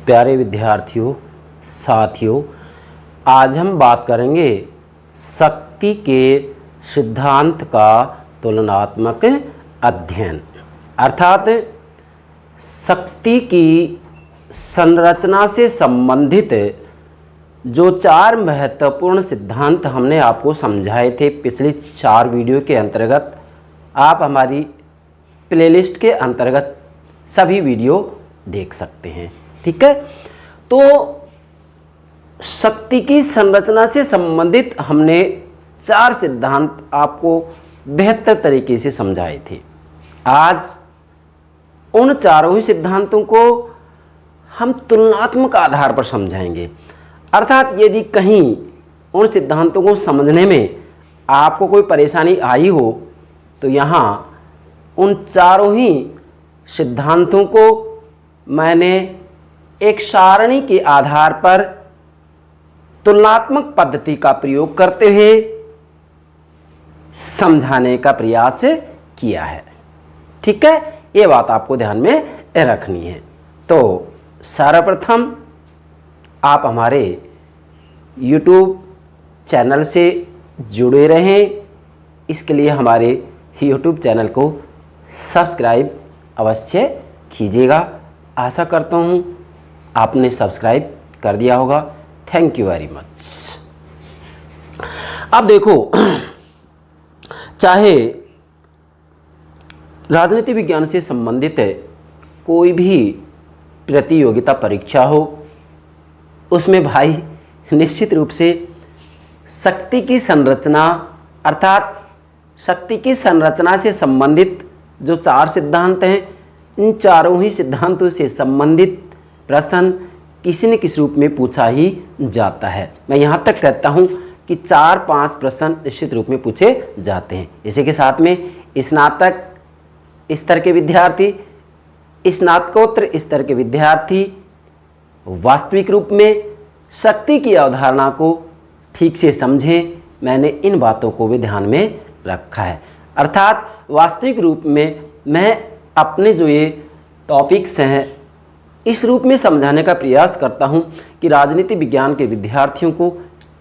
प्यारे विद्यार्थियों, साथियों, आज हम बात करेंगे शक्ति के सिद्धांत का तुलनात्मक अध्ययन, अर्थात शक्ति की संरचना से संबंधित जो 4 महत्वपूर्ण सिद्धांत हमने आपको समझाए थे पिछली 4 वीडियो के अंतर्गत। आप हमारी प्लेलिस्ट के अंतर्गत सभी वीडियो देख सकते हैं, ठीक है। तो शक्ति की संरचना से संबंधित हमने 4 सिद्धांत आपको बेहतर तरीके से समझाए थे। आज उन चारों ही सिद्धांतों को हम तुलनात्मक आधार पर समझाएंगे, अर्थात यदि कहीं उन सिद्धांतों को समझने में आपको कोई परेशानी आई हो तो यहाँ उन चारों ही सिद्धांतों को मैंने एक सारणी के आधार पर तुलनात्मक पद्धति का प्रयोग करते हुए समझाने का प्रयास किया है, ठीक है। ये बात आपको ध्यान में रखनी है। तो सर्वप्रथम आप हमारे YouTube चैनल से जुड़े रहें, इसके लिए हमारे YouTube चैनल को सब्सक्राइब अवश्य कीजिएगा। आशा करता हूँ आपने सब्सक्राइब कर दिया होगा। Thank you very much. अब देखो, चाहे राजनीति विज्ञान से संबंधित कोई भी प्रतियोगिता परीक्षा हो, उसमें भाई निश्चित रूप से शक्ति की संरचना, अर्थात शक्ति की संरचना से संबंधित जो 4 सिद्धांत हैं, इन चारों ही सिद्धांतों से संबंधित प्रश्न किसी न किसी रूप में पूछा ही जाता है। मैं यहाँ तक कहता हूँ कि 4-5 प्रश्न निश्चित रूप में पूछे जाते हैं। इसी के साथ में स्नातक स्तर के विद्यार्थी, स्नातकोत्तर स्तर के विद्यार्थी वास्तविक रूप में शक्ति की अवधारणा को ठीक से समझें। मैंने इन बातों को भी ध्यान में रखा है, अर्थात वास्तविक रूप में मैं अपने जो ये टॉपिक्स हैं इस रूप में समझाने का प्रयास करता हूं कि राजनीति विज्ञान के विद्यार्थियों को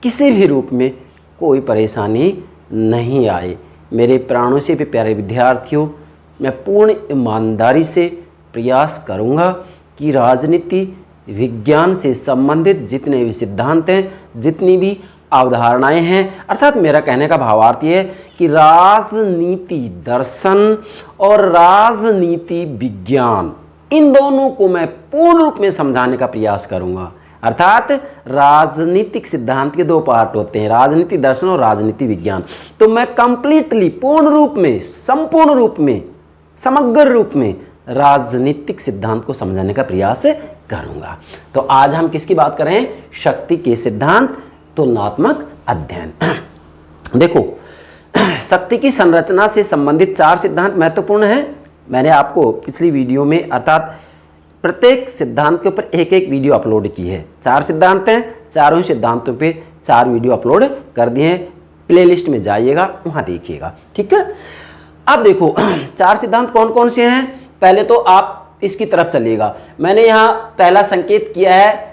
किसी भी रूप में कोई परेशानी नहीं आए। मेरे प्राणों से भी प्यारे विद्यार्थियों, मैं पूर्ण ईमानदारी से प्रयास करूंगा कि राजनीति विज्ञान से संबंधित जितने भी सिद्धांत हैं, जितनी भी अवधारणाएं हैं, अर्थात मेरा कहने का भावार्थ ये है कि राजनीति दर्शन और राजनीति विज्ञान, इन दोनों को मैं पूर्ण रूप में समझाने का प्रयास करूंगा। अर्थात राजनीतिक सिद्धांत के 2 पार्ट होते हैं, राजनीति दर्शन और राजनीति विज्ञान। तो मैं कंप्लीटली पूर्ण रूप में, संपूर्ण रूप में, समग्र रूप में राजनीतिक सिद्धांत को समझाने का प्रयास करूंगा। तो आज हम किसकी बात कर रहे हैं? शक्ति के सिद्धांत तुलनात्मक अध्ययन। देखो, शक्ति की संरचना से संबंधित 4 सिद्धांत महत्वपूर्ण हैं। मैंने आपको पिछली वीडियो में, अर्थात प्रत्येक सिद्धांत के ऊपर एक वीडियो अपलोड की है। 4 सिद्धांत हैं, चारों सिद्धांतों पे 4 वीडियो अपलोड कर दिए हैं। प्लेलिस्ट में जाइएगा, वहां देखिएगा, ठीक है। अब देखो 4 सिद्धांत कौन कौन से हैं। पहले तो आप इसकी तरफ चलिएगा। मैंने यहाँ पहला संकेत किया है,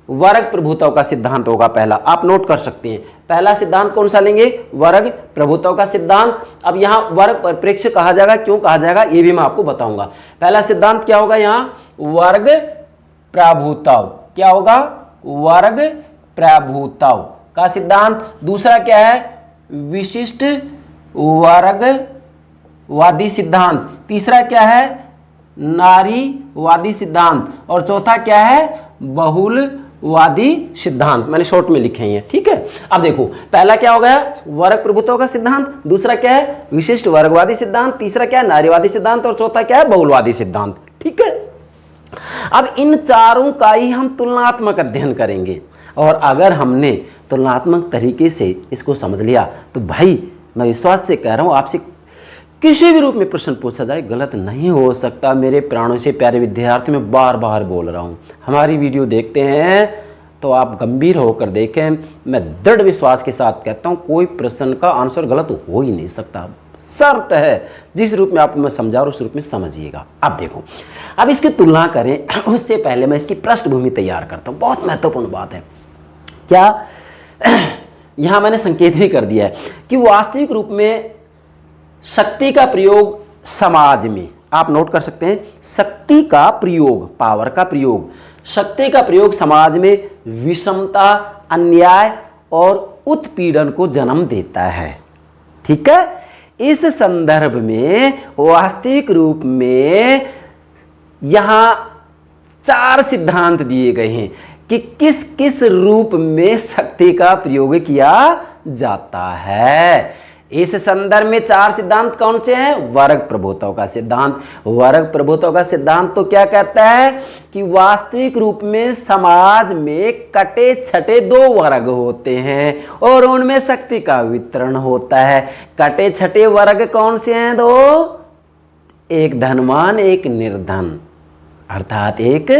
वर्ग प्रभुत्व का सिद्धांत होगा पहला, आप नोट कर सकते हैं। पहला सिद्धांत कौन सा लेंगे? वर्ग प्रभुत्व का सिद्धांत। अब यहाँ वर्ग परिप्रेक्ष्य कहा जाएगा, क्यों कहा जाएगा ये भी मैं आपको बताऊंगा। पहला सिद्धांत क्या होगा? यहाँ वर्ग प्रभुत्व। क्या होगा? वर्ग प्रभुत्व का सिद्धांत। दूसरा क्या है? विशिष्ट वर्गवादी सिद्धांत। तीसरा क्या है? नारीवादी सिद्धांत। और चौथा क्या है? बहुलवादी सिद्धांत। मैंने शॉर्ट में लिखे हैं, ठीक है। अब देखो, पहला क्या हो गया? वर्ग प्रभुत्व का सिद्धांत। दूसरा क्या है? विशिष्ट वर्गवादी सिद्धांत। तीसरा क्या है? नारीवादी सिद्धांत। और चौथा क्या है? बहुलवादी सिद्धांत, ठीक है। अब इन चारों का ही हम तुलनात्मक अध्ययन करेंगे, और अगर हमने तुलनात्मक तरीके से इसको समझ लिया तो भाई मैं विश्वास से कह रहा हूं, आपसे किसी भी रूप में प्रश्न पूछा जाए गलत नहीं हो सकता। मेरे प्राणों से प्यारे विद्यार्थी, मैं बार बार बोल रहा हूं, हमारी वीडियो देखते हैं तो आप गंभीर होकर देखें। मैं दृढ़ विश्वास के साथ कहता हूं, कोई प्रश्न का आंसर गलत हो ही नहीं सकता। शर्त है। जिस रूप में आपको मैं समझा रहा हूं उस रूप में समझिएगा। अब देखो, अब इसकी तुलना करें उससे पहले मैं इसकी पृष्ठभूमि तैयार करता हूं। बहुत महत्वपूर्ण बात है। क्या यहां मैंने संकेत भी कर दिया है कि वास्तविक रूप में शक्ति का प्रयोग समाज में, आप नोट कर सकते हैं, शक्ति का प्रयोग, पावर का प्रयोग, शक्ति का प्रयोग समाज में विषमता, अन्याय और उत्पीड़न को जन्म देता है। ठीक है, इस संदर्भ में वास्तविक रूप में यहां 4 सिद्धांत दिए गए हैं कि किस किस रूप में शक्ति का प्रयोग किया जाता है। इस संदर्भ में 4 सिद्धांत कौन से हैं? वर्ग प्रभुत्व का सिद्धांत। वर्ग प्रभुत्व का सिद्धांत तो क्या कहता है कि वास्तविक रूप में समाज में कटे छटे 2 वर्ग होते हैं और उनमें शक्ति का वितरण होता है। कटे छटे वर्ग कौन से हैं? 2, एक धनवान एक निर्धन, अर्थात एक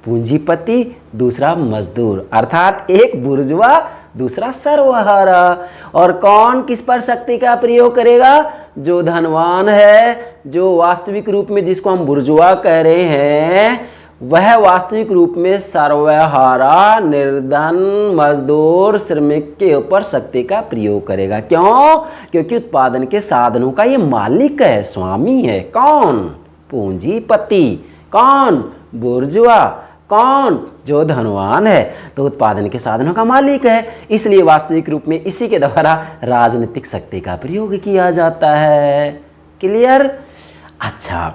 पूंजीपति दूसरा मजदूर, अर्थात एक बुर्जुआ दूसरा सर्वहारा। और कौन किस पर शक्ति का प्रयोग करेगा? जो धनवान है, जो वास्तविक रूप में जिसको हम बुर्जुआ कह रहे हैं, वह वास्तविक रूप में सर्वहारा, निर्धन, मजदूर, श्रमिक के ऊपर शक्ति का प्रयोग करेगा। क्यों? क्योंकि उत्पादन के साधनों का ये मालिक है, स्वामी है। कौन? पूंजीपति। कौन? बुर्जुआ। कौन? जो धनवान है, तो उत्पादन के साधनों का मालिक है। इसलिए वास्तविक रूप में इसी के द्वारा राजनीतिक शक्ति का प्रयोग किया जाता है। क्लियर? अच्छा,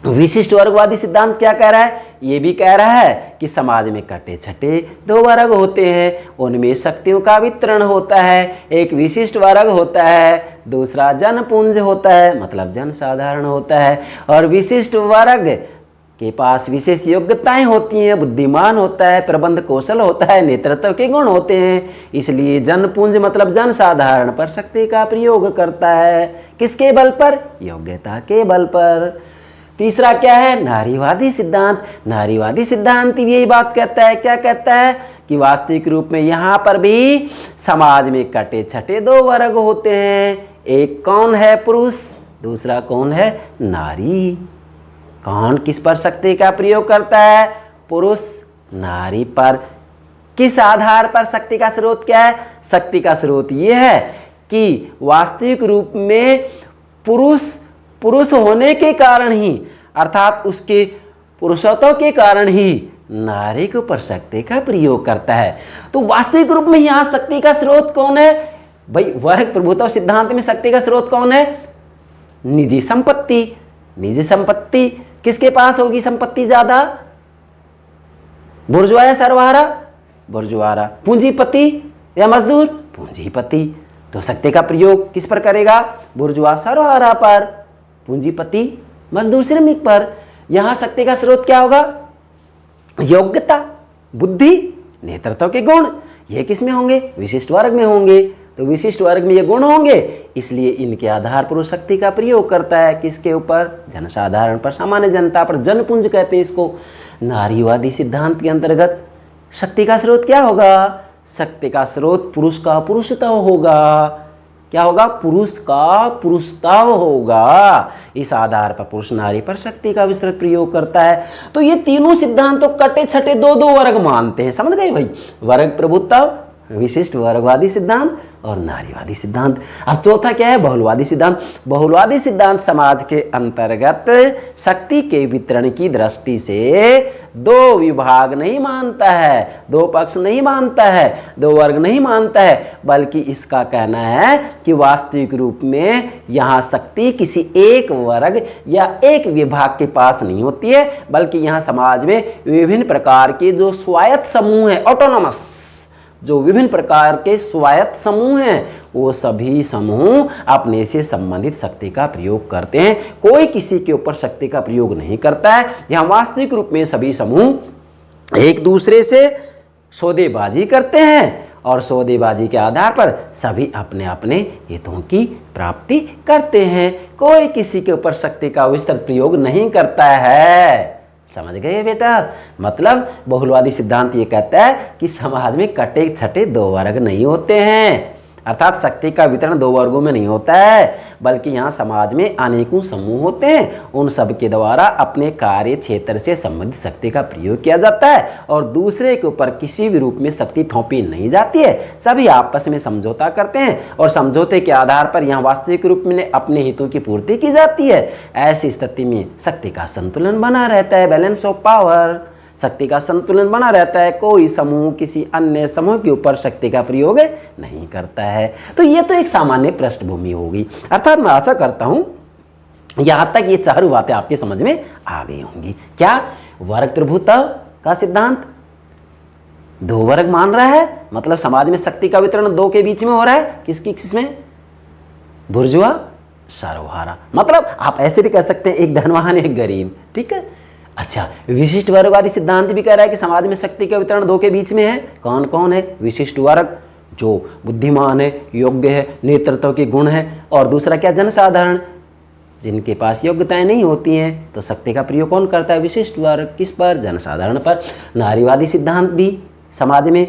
विशिष्ट वर्गवादी सिद्धांत क्या कह रहा है? ये भी कह रहा है कि समाज में कटे छटे 2 वर्ग होते हैं, उनमें शक्तियों का वितरण होता है। एक विशिष्ट वर्ग होता है, दूसरा जनपुंज होता है, मतलब जनसाधारण होता है। और विशिष्ट वर्ग के पास विशेष योग्यताएं होती हैं, बुद्धिमान होता है, प्रबंध कौशल होता है, नेतृत्व के गुण होते हैं। इसलिए जनपुंज मतलब जनसाधारण पर शक्ति का प्रयोग करता है। किसके बल पर? योग्यता के बल पर। तीसरा क्या है? नारीवादी सिद्धांत। नारीवादी सिद्धांत भी यही बात कहता है। क्या कहता है? कि वास्तविक रूप में यहाँ पर भी समाज में कटे छटे 2 वर्ग होते हैं। एक कौन है? पुरुष। दूसरा कौन है? नारी। कौन किस पर शक्ति का प्रयोग करता है? पुरुष नारी पर। किस आधार पर शक्ति का स्रोत क्या है? शक्ति का स्रोत यह है कि वास्तविक रूप में पुरुष होने के कारण ही, अर्थात उसके पुरुषत्व के कारण ही नारी के ऊपर शक्ति का प्रयोग करता है। तो वास्तविक रूप में यहां शक्ति का स्रोत कौन है? भाई, वर्ग प्रभुत्व सिद्धांत में शक्ति का स्रोत कौन है? निजी संपत्ति। निजी संपत्ति किसके पास होगी संपत्ति ज्यादा? बुर्जुआ या सर्वहारा? बुर्जुआरा। पूंजीपति या मजदूर? पूंजीपति। तो शक्ति का प्रयोग किस पर करेगा? बुर्जुआ सर्वहारा पर, पूंजीपति मजदूर श्रमिक पर। यहां शक्ति का स्रोत क्या होगा? योग्यता, बुद्धि, नेतृत्व के गुण। ये किस में होंगे? विशिष्ट वर्ग में होंगे। तो विशिष्ट वर्ग में ये गुण होंगे, इसलिए इनके आधार पर वो शक्ति का प्रयोग करता है। किसके ऊपर? जनसाधारण पर, सामान्य जनता पर। जनपुंज कहते हैं इसको। नारीवादी सिद्धांत के अंतर्गत शक्ति का स्रोत क्या होगा? शक्ति का स्रोत पुरुष का पुरुषत्व होगा। क्या होगा? पुरुष का पुरुषत्व होगा। इस आधार पर पुरुष नारी पर शक्ति का विस्तृत प्रयोग करता है। तो ये तीनों सिद्धांत तो कटे छटे 2 वर्ग मानते हैं। समझ गए भाई? वर्ग प्रभुत्व, विशिष्ट वर्गवादी सिद्धांत और नारीवादी सिद्धांत। अब चौथा क्या है? बहुलवादी सिद्धांत। बहुलवादी सिद्धांत समाज के अंतर्गत शक्ति के वितरण की दृष्टि से 2 विभाग नहीं मानता है, 2 पक्ष नहीं मानता है, 2 वर्ग नहीं मानता है, बल्कि इसका कहना है कि वास्तविक रूप में यहाँ शक्ति किसी एक वर्ग या एक विभाग के पास नहीं होती है, बल्कि यहाँ समाज में विभिन्न प्रकार के जो स्वायत्त समूह है, ऑटोनोमस, जो विभिन्न प्रकार के स्वायत्त समूह हैं, वो सभी समूह अपने से संबंधित शक्ति का प्रयोग करते हैं। कोई किसी के ऊपर शक्ति का प्रयोग नहीं करता है। यहाँ वास्तविक रूप में सभी समूह एक दूसरे से सौदेबाजी करते हैं और सौदेबाजी के आधार पर सभी अपने अपने हितों की प्राप्ति करते हैं। कोई किसी के ऊपर शक्ति का विस्तृत प्रयोग नहीं करता है। समझ गए बेटा? मतलब बहुलवादी सिद्धांत ये कहता है कि समाज में कटे छटे 2 वर्ग नहीं होते हैं, अर्थात शक्ति का वितरण दो वर्गों में नहीं होता है, बल्कि यहाँ समाज में अनेकों समूह होते हैं। उन सब के द्वारा अपने कार्य क्षेत्र से संबंधित शक्ति का प्रयोग किया जाता है और दूसरे के ऊपर किसी भी रूप में शक्ति थोपी नहीं जाती है। सभी आपस में समझौता करते हैं और समझौते के आधार पर यहाँ वास्तविक रूप में अपने हितों की पूर्ति की जाती है। ऐसी स्थिति में शक्ति का संतुलन बना रहता है, बैलेंस ऑफ पावर। शक्ति का संतुलन बना रहता है, कोई समूह किसी अन्य समूह के ऊपर शक्ति का प्रयोग नहीं करता है। तो ये तो एक सामान्य पृष्ठभूमि होगी। अर्थात मैं आशा करता हूं यहां तक ये चारों बातें आपके समझ में आ गई होंगी। क्या वर्ग प्रभुत्व का सिद्धांत दो वर्ग मान रहा है, मतलब समाज में शक्ति का वितरण दो के बीच में हो रहा है, किसकी किसमें, बुर्जुआ सर्वहारा। मतलब आप ऐसे भी कह सकते हैं एक धनवान एक गरीब, ठीक है। अच्छा, विशिष्ट वर्गवादी सिद्धांत भी कह रहा है कि समाज में शक्ति का वितरण दो के बीच में है। कौन कौन है विशिष्ट वर्ग, जो बुद्धिमान है, योग्य है, नेतृत्व के गुण है, और दूसरा क्या, जनसाधारण, जिनके पास योग्यताएं नहीं होती हैं। तो शक्ति का प्रयोग कौन करता है, विशिष्ट वर्ग। किस पर, जनसाधारण पर। नारीवादी सिद्धांत भी समाज में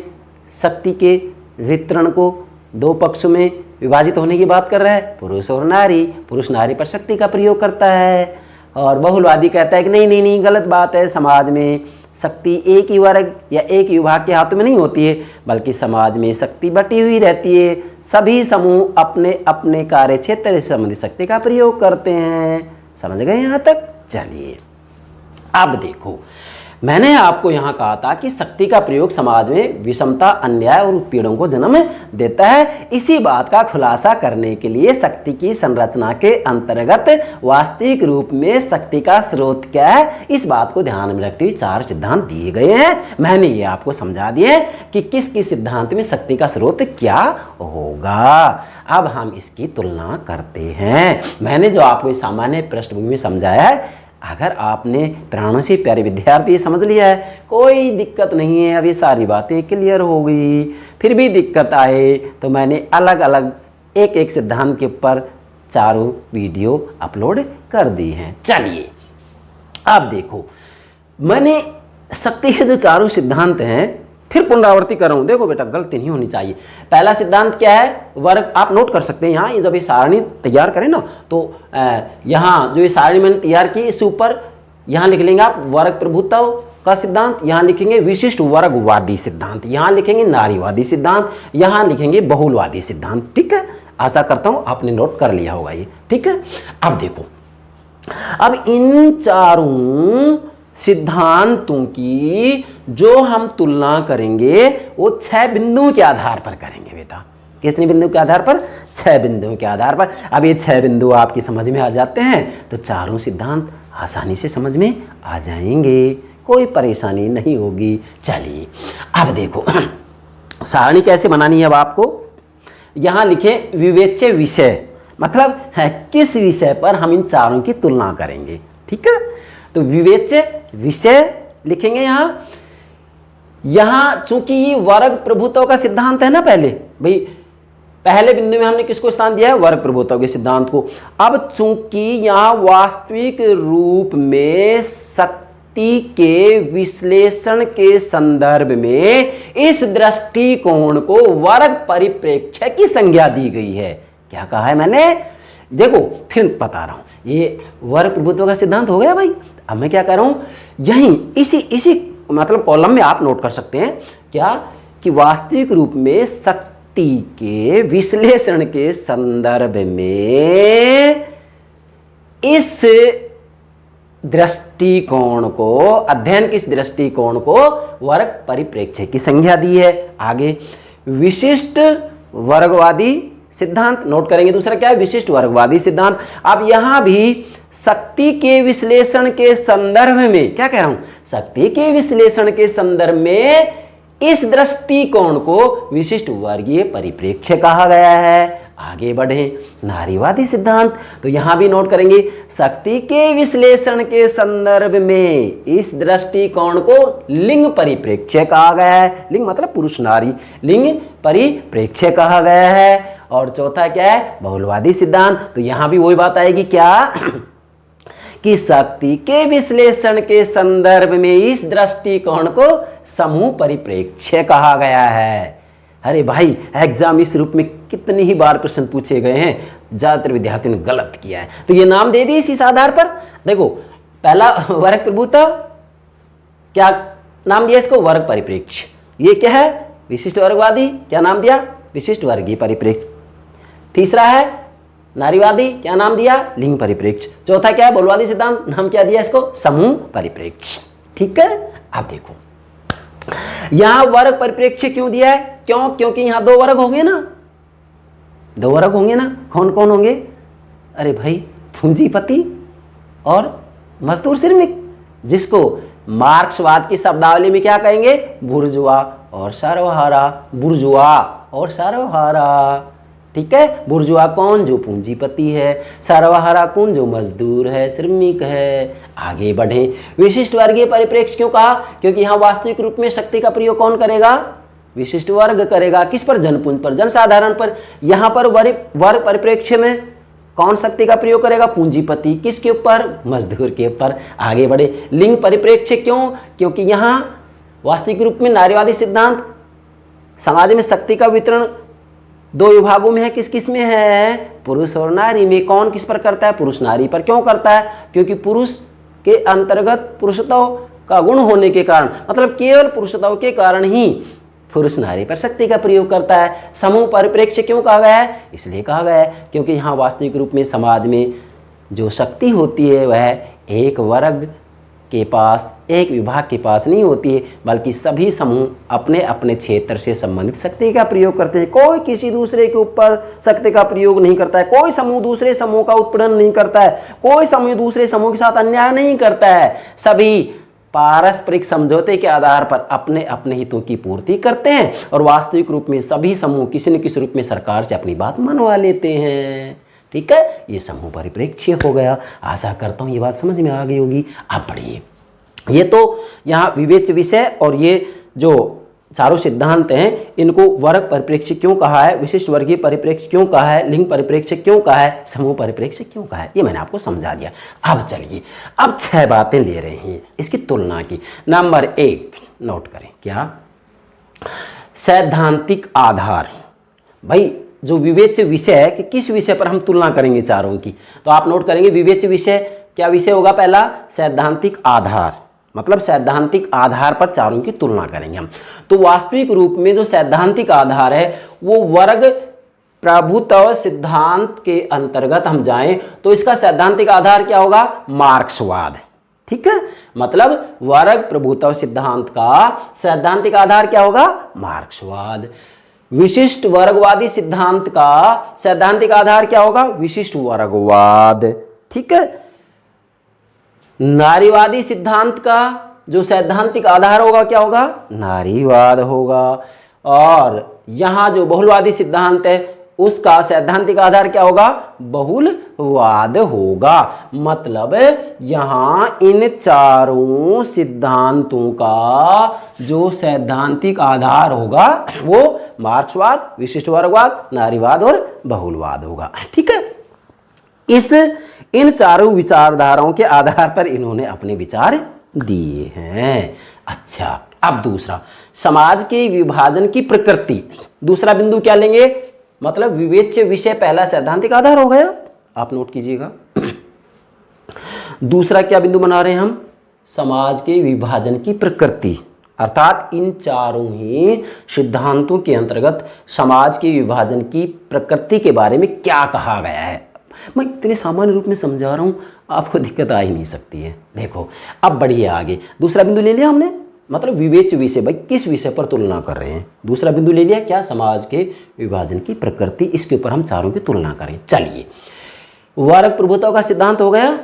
शक्ति के वितरण को दो पक्षों में विभाजित होने की बात कर रहा है, पुरुष और नारी। पुरुष नारी पर शक्ति का प्रयोग करता है। और बहुलवादी कहता है कि नहीं नहीं नहीं, गलत बात है, समाज में शक्ति एक ही वर्ग या एक ही विभाग के हाथों में नहीं होती है, बल्कि समाज में शक्ति बटी हुई रहती है। सभी समूह अपने अपने कार्य क्षेत्र से संबंधित शक्ति का प्रयोग करते हैं। समझ गए यहाँ तक? चलिए अब देखो, मैंने आपको यहाँ कहा था कि शक्ति का प्रयोग समाज में विषमता, अन्याय और उत्पीड़न को जन्म देता है। इसी बात का खुलासा करने के लिए शक्ति की संरचना के अंतर्गत वास्तविक रूप में शक्ति का स्रोत क्या है, इस बात को ध्यान में रखते हुए चार सिद्धांत दिए गए हैं। मैंने ये आपको समझा दिए कि किस किस सिद्धांत में शक्ति का स्रोत क्या होगा। अब हम इसकी तुलना करते हैं। मैंने जो आपको सामान्य पृष्ठभूमि में समझाया है, अगर आपने प्राणों से प्यारे विद्यार्थी समझ लिया है, कोई दिक्कत नहीं है, अब ये सारी बातें क्लियर हो गई। फिर भी दिक्कत आए तो मैंने अलग अलग एक एक सिद्धांत के ऊपर चारों वीडियो अपलोड कर दी हैं। चलिए अब देखो, मैंने शक्ति के जो चारों सिद्धांत हैं फिर पुनरावृत्ति कर रहा हूं। देखो बेटा, गलती नहीं होनी चाहिए। पहला सिद्धांत क्या है, वर्ग। आप नोट कर सकते हैं यहाँ, ये जब ये सारणी तैयार करें ना, तो यहाँ जो ये सारणी मैंने तैयार की, इस ऊपर यहाँ लिख लेंगे आप वर्ग प्रभुत्व का सिद्धांत, यहाँ लिखेंगे विशिष्ट वर्गवादी सिद्धांत, यहाँ लिखेंगे नारीवादी सिद्धांत, यहाँ लिखेंगे बहुलवादी सिद्धांत। ठीक है, आशा करता हूँ आपने नोट कर लिया होगा ये। ठीक है, अब देखो, अब इन चारों सिद्धांतों की जो हम तुलना करेंगे वो 6 बिंदुओं के आधार पर करेंगे बेटा। कितने बिंदु के आधार पर? 6 बिंदुओं के आधार पर। अब ये 6 बिंदु आपकी समझ में आ जाते हैं तो चारों सिद्धांत आसानी से समझ में आ जाएंगे, कोई परेशानी नहीं होगी। चलिए अब देखो, सारणी कैसे बनानी है। अब आपको यहाँ लिखे विवेच्य विषय, मतलब है किस विषय पर हम इन चारों की तुलना करेंगे। ठीक है, तो विवेच्य विषय लिखेंगे यहाँ। यहाँ चूंकि ये वर्ग प्रभुत्व का सिद्धांत है ना, पहले बिंदु में हमने किसको स्थान दिया है, वर्ग प्रभुत्व के सिद्धांत को। अब चूंकि यहाँ वास्तविक रूप में शक्ति के विश्लेषण के संदर्भ में इस दृष्टिकोण को वर्ग परिप्रेक्ष्य की संज्ञा दी गई है। क्या कहा है मैंने? देखो फिर बता रहा हूं, ये वर्ग प्रभुत्व का सिद्धांत हो गया भाई। अब मैं क्या कर रहा हूं, यहीं इसी मतलब कॉलम में आप नोट कर सकते हैं क्या, कि वास्तविक रूप में शक्ति के विश्लेषण के संदर्भ में इस दृष्टिकोण को, अध्ययन के इस दृष्टिकोण को वर्ग परिप्रेक्ष्य की संज्ञा दी है। आगे विशिष्ट वर्गवादी सिद्धांत नोट करेंगे। दूसरा क्या है, विशिष्ट वर्गवादी सिद्धांत। अब यहां भी शक्ति के विश्लेषण के संदर्भ में क्या कह रहा हूं, शक्ति के विश्लेषण के संदर्भ में इस दृष्टिकोण को विशिष्ट वर्गीय परिप्रेक्ष्य कहा गया है। आगे बढ़े, नारीवादी सिद्धांत, तो यहां भी नोट करेंगे, शक्ति के विश्लेषण के संदर्भ में इस दृष्टिकोण को लिंग परिप्रेक्ष्य कहा गया है। लिंग मतलब पुरुष नारी, लिंग परिप्रेक्ष्य कहा गया है। और चौथा क्या है, बहुलवादी सिद्धांत, तो यहां भी वही बात आएगी क्या, कि शक्ति के विश्लेषण के संदर्भ में इस दृष्टिकोण को समूह परिप्रेक्ष्य कहा गया है। अरे भाई एग्जाम इस रूप में कितनी ही बार प्रश्न पूछे गए हैं, ज़्यादातर विद्यार्थियों ने गलत किया है, तो ये नाम दे दिए इस आधार पर। देखो पहला वर्ग प्रभुत्व, क्या नाम दिया इसको, वर्ग परिप्रेक्ष्य। ये क्या है, विशिष्ट वर्गवादी, क्या नाम दिया, विशिष्ट वर्गीय परिप्रेक्ष्य। तीसरा है नारीवादी, क्या नाम दिया, लिंग परिप्रेक्ष्य। चौथा क्या है, बहुलवादी सिद्धांत, नाम क्या दिया इसको, समूह परिप्रेक्ष्य। ठीक है, अब देखो यहां वर्ग परिप्रेक्ष्य क्यों दिया है, क्यों, क्योंकि यहां दो वर्ग होंगे ना, दो वर्ग होंगे ना, कौन कौन होंगे, अरे भाई पूंजीपति और मजदूर श्रमिक, जिसको मार्क्सवाद की शब्दावली में क्या कहेंगे, बुर्जुआ और सर्वहारा, बुर्जुआ और सर्वहारा। ठीक है, बुर्जुआ कौन, जो पूंजीपति है, सर्वहारा कौन, जो मजदूर है, श्रमिक है। आगे बढ़े, विशिष्ट वर्गीय परिप्रेक्ष्य क्यों कहा, क्योंकि यहाँ वास्तविक रूप में शक्ति का प्रयोग कौन करेगा, विशिष्ट वर्ग करेगा। किस पर, जनपुंज पर, जनसाधारण पर। यहाँ पर वर्ग परिप्रेक्ष्य में कौन शक्ति का प्रयोग करेगा, पूंजीपति, किसके ऊपर, मजदूर के ऊपर। आगे बढ़े, लिंग परिप्रेक्ष्य क्यों, क्योंकि यहाँ वास्तविक रूप में नारीवादी सिद्धांत समाज में शक्ति का वितरण दो विभागों में है, किस किस में है, पुरुष और नारी में। कौन किस पर करता है, पुरुष नारी पर। क्यों करता है, क्योंकि पुरुष के अंतर्गत पुरुषत्व का गुण होने के कारण, मतलब केवल पुरुषत्व के कारण ही पुरुष नारी पर शक्ति का प्रयोग करता है। समूह परिप्रेक्ष्य क्यों कहा गया है, इसलिए कहा गया है क्योंकि यहाँ वास्तविक रूप में समाज में जो शक्ति होती है वह एक वर्ग के पास, एक विभाग के पास नहीं होती है, बल्कि सभी समूह अपने अपने क्षेत्र से संबंधित शक्ति का प्रयोग करते हैं। कोई किसी दूसरे के ऊपर शक्ति का प्रयोग नहीं करता है, कोई समूह दूसरे समूह का उत्पीड़न नहीं करता है, कोई समूह दूसरे समूह के साथ अन्याय नहीं करता है। सभी पारस्परिक समझौते के आधार पर अपने अपने हितों की पूर्ति करते हैं और वास्तविक रूप में सभी समूह किसी न किसी रूप में सरकार से अपनी बात मनवा लेते हैं। ठीक है, ये समूह परिप्रेक्ष्य हो गया। आशा करता हूँ ये बात समझ में आ गई होगी। आप पढ़िए, ये तो यहाँ विवेच्य विषय और ये जो चारों सिद्धांत हैं इनको वर्ग परिप्रेक्ष्य क्यों कहा है, विशिष्ट वर्गीय परिप्रेक्ष्य क्यों कहा है, लिंग परिप्रेक्ष्य क्यों कहा है, समूह परिप्रेक्ष्य क्यों कहा है, ये मैंने आपको समझा दिया। अब चलिए, अब 6 बातें ले रहे हैं इसकी तुलना की। नंबर 1 नोट करें, क्या, सैद्धांतिक आधार। भाई जो विवेच्य विषय है कि किस विषय पर हम तुलना करेंगे चारों की, तो आप नोट करेंगे विवेच्य विषय क्या विषय होगा, पहला सैद्धांतिक आधार, मतलब सैद्धांतिक आधार पर चारों की तुलना करेंगे हम। तो वास्तविक रूप में जो सैद्धांतिक आधार है वो वर्ग प्रभुत्व सिद्धांत के अंतर्गत हम जाएं तो इसका सैद्धांतिक आधार क्या होगा, मार्क्सवाद। ठीक है, मतलब वर्ग प्रभुत्व सिद्धांत का सैद्धांतिक आधार क्या होगा, मार्क्सवाद। विशिष्ट वर्गवादी सिद्धांत का सैद्धांतिक आधार क्या होगा, विशिष्ट वर्गवाद। ठीक है, नारीवादी सिद्धांत का जो सैद्धांतिक आधार होगा क्या होगा, नारीवाद होगा। और यहां जो बहुलवादी सिद्धांत है उसका सैद्धांतिक आधार क्या होगा, बहुलवाद होगा। मतलब यहां इन चारों सिद्धांतों का जो सैद्धांतिक आधार होगा वो मार्क्सवाद, विशिष्ट वर्गवाद, नारीवाद और बहुलवाद होगा। ठीक है, इन चारों विचारधाराओं के आधार पर इन्होंने अपने विचार दिए हैं। अच्छा, अब दूसरा, समाज के विभाजन की प्रकृति। दूसरा बिंदु क्या लेंगे, मतलब विवेच्य विषय पहला सैद्धांतिक आधार हो गया, आप नोट कीजिएगा। दूसरा क्या बिंदु बना रहे हैं हम, समाज के विभाजन की प्रकृति, अर्थात इन चारों ही सिद्धांतों के अंतर्गत समाज के विभाजन की प्रकृति के बारे में क्या कहा गया है। मैं इतने सामान्य रूप में समझा रहा हूं, आपको दिक्कत आ ही नहीं सकती है। देखो अब बढ़िए आगे, दूसरा बिंदु ले लिया हमने, मतलब विवेच्य विषय, भाई किस विषय पर तुलना कर रहे हैं। दूसरा बिंदु ले लिया क्या, समाज के विभाजन की प्रकृति, इसके ऊपर हम चारों की तुलना करें। चलिए, वर्ग प्रभुत्व का सिद्धांत हो गया।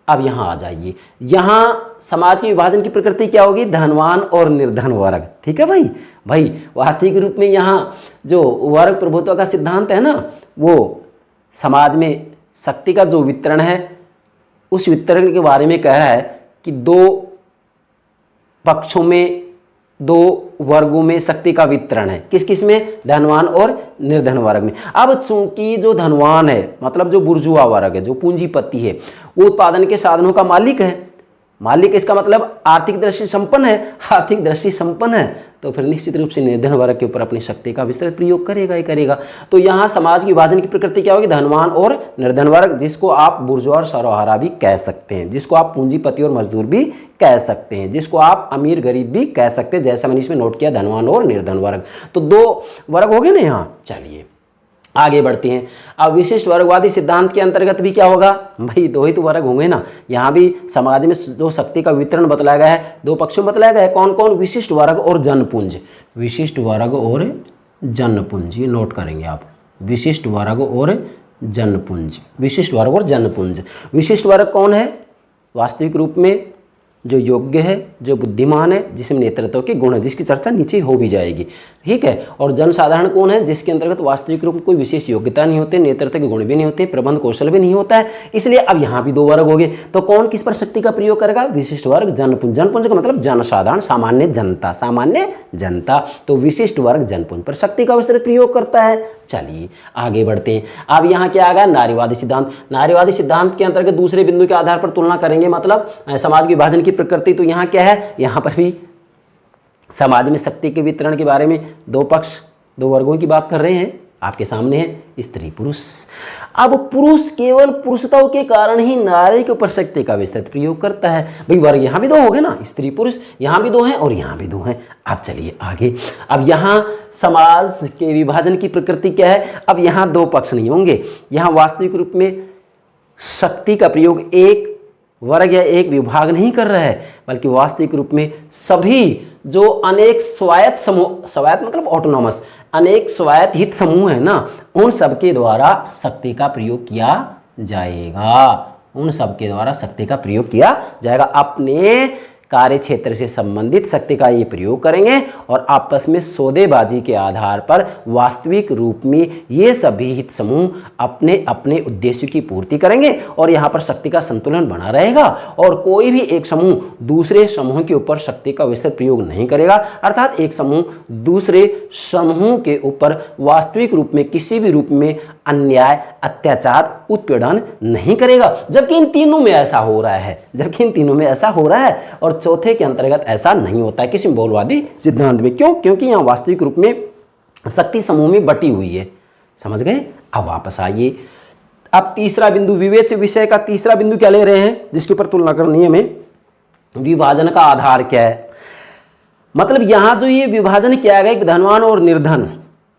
अब यहाँ आ जाइए, यहाँ समाज के विभाजन की प्रकृति क्या होगी, धनवान और निर्धन वर्ग। ठीक है भाई वास्तविक रूप में यहाँ जो वर्ग प्रभुत्व का सिद्धांत है ना, वो समाज में शक्ति का जो वितरण है उस वितरण के बारे में कह रहा है कि दो पक्षों में, दो वर्गों में शक्ति का वितरण है। किस किस में, धनवान और निर्धन वर्ग में। अब चूंकि जो धनवान है, मतलब जो बुर्जुआ वर्ग है, जो पूंजीपति है, वो उत्पादन के साधनों का मालिक है, मालिक इसका मतलब आर्थिक दृष्टि संपन्न है, आर्थिक दृष्टि संपन्न है तो फिर निश्चित रूप से निर्धन वर्ग के ऊपर अपनी शक्ति का विस्तृत प्रयोग करेगा ही करेगा। तो यहाँ समाज की विभाजन की प्रकृति क्या होगी, धनवान और निर्धन वर्ग, जिसको आप बुर्जुआ और सर्वहारा भी कह सकते हैं, जिसको आप पूंजीपति और मजदूर भी कह सकते हैं, जिसको आप अमीर गरीब भी कह सकते हैं, जैसा मैंने इसमें नोट किया धनवान और निर्धन वर्ग। तो दो वर्ग हो गए ना यहाँ। चलिए आगे बढ़ते हैं। अब विशिष्ट वर्गवादी सिद्धांत के अंतर्गत भी क्या होगा भाई, दो ही तो वर्ग होंगे ना। यहाँ भी समाज में जो शक्ति का वितरण बतलाया गया है, दो पक्षों में बतलाया गया है, कौन कौन, विशिष्ट वर्ग और जनपुंज। विशिष्ट वर्ग और जनपुंज, ये नोट करेंगे आप, विशिष्ट वर्ग और जनपुंज, विशिष्ट वर्ग और जनपुंज। विशिष्ट वर्ग कौन है, वास्तविक रूप में जो योग्य है, जो बुद्धिमान है, जिसमें नेतृत्व के गुण है, जिसकी चर्चा नीचे हो भी जाएगी, ठीक है। और जनसाधारण कौन है, जिसके अंतर्गत वास्तविक रूप में कोई विशेष योग्यता नहीं होती, नेतृत्व के गुण भी नहीं होते, प्रबंध कौशल भी नहीं होता है। इसलिए अब यहाँ भी दो वर्ग हो गए। तो कौन किस पर शक्ति का प्रयोग करेगा, विशिष्ट वर्ग, जनपुंज। जनपुंज का मतलब जनसाधारण, सामान्य जनता, सामान्य जनता। तो विशिष्ट वर्ग जनपुंज पर शक्ति का विस्तृत प्रयोग करता है। चलिए आगे बढ़ते हैं। अब यहाँ क्या आ गया, नारीवादी सिद्धांत। नारीवादी सिद्धांत के अंतर्गत दूसरे बिंदु के आधार पर तुलना करेंगे, मतलब समाज के विभाजन की प्रकृति। तो यहाँ क्या है, यहाँ पर भी समाज में शक्ति के वितरण के बारे में दो पक्ष, दो वर्गों की बात कर रहे हैं। आपके सामने है स्त्री पुरुष। अब पुरुष केवल पुरुषता के कारण ही नारी के ऊपर शक्ति का विस्तृत प्रयोग करता है। भाई वर्ग यहाँ भी दो हो गए ना, स्त्री पुरुष, यहाँ भी दो हैं और यहाँ भी दो हैं। अब चलिए आगे। अब यहाँ समाज के विभाजन की प्रकृति क्या है, अब यहाँ दो पक्ष नहीं होंगे। यहाँ वास्तविक रूप में शक्ति का प्रयोग एक वर्ग या एक विभाग नहीं कर रहा है, बल्कि वास्तविक रूप में सभी जो अनेक स्वायत्त समूह, स्वायत्त मतलब ऑटोनॉमस, अनेक स्वायत्त हित समूह है ना, उन सबके द्वारा शक्ति का प्रयोग किया जाएगा। उन सबके द्वारा शक्ति का प्रयोग किया जाएगा। अपने कार्य क्षेत्र से संबंधित शक्ति का ये प्रयोग करेंगे और आपस में सौदेबाजी के आधार पर वास्तविक रूप में ये सभी हित समूह अपने अपने उद्देश्य की पूर्ति करेंगे और यहाँ पर शक्ति का संतुलन बना रहेगा और कोई भी एक समूह दूसरे समूह के ऊपर शक्ति का विस्तृत प्रयोग नहीं करेगा। अर्थात एक समूह दूसरे समूह के ऊपर वास्तविक रूप में किसी भी रूप में अन्याय, अत्याचार, उत्पीड़न नहीं करेगा। जबकि इन तीनों में ऐसा हो रहा है, जबकि इन तीनों में ऐसा हो रहा है और चौथे के अंतर्गत ऐसा नहीं होता है किसी बहुलवादी सिद्धांत में। क्यों? क्योंकि यहाँ वास्तविक रूप में शक्ति समूह में बटी हुई है। समझ गए? अब वापस आइए। अब तीसरा बिंदु, विवेच्य विषय का तीसरा बिंदु क्या ले रहे हैं जिसके ऊपर तुलना करनी है हमें, विभाजन का आधार क्या है। मतलब यहाँ जो ये विभाजन किया गया कि धनवान और निर्धन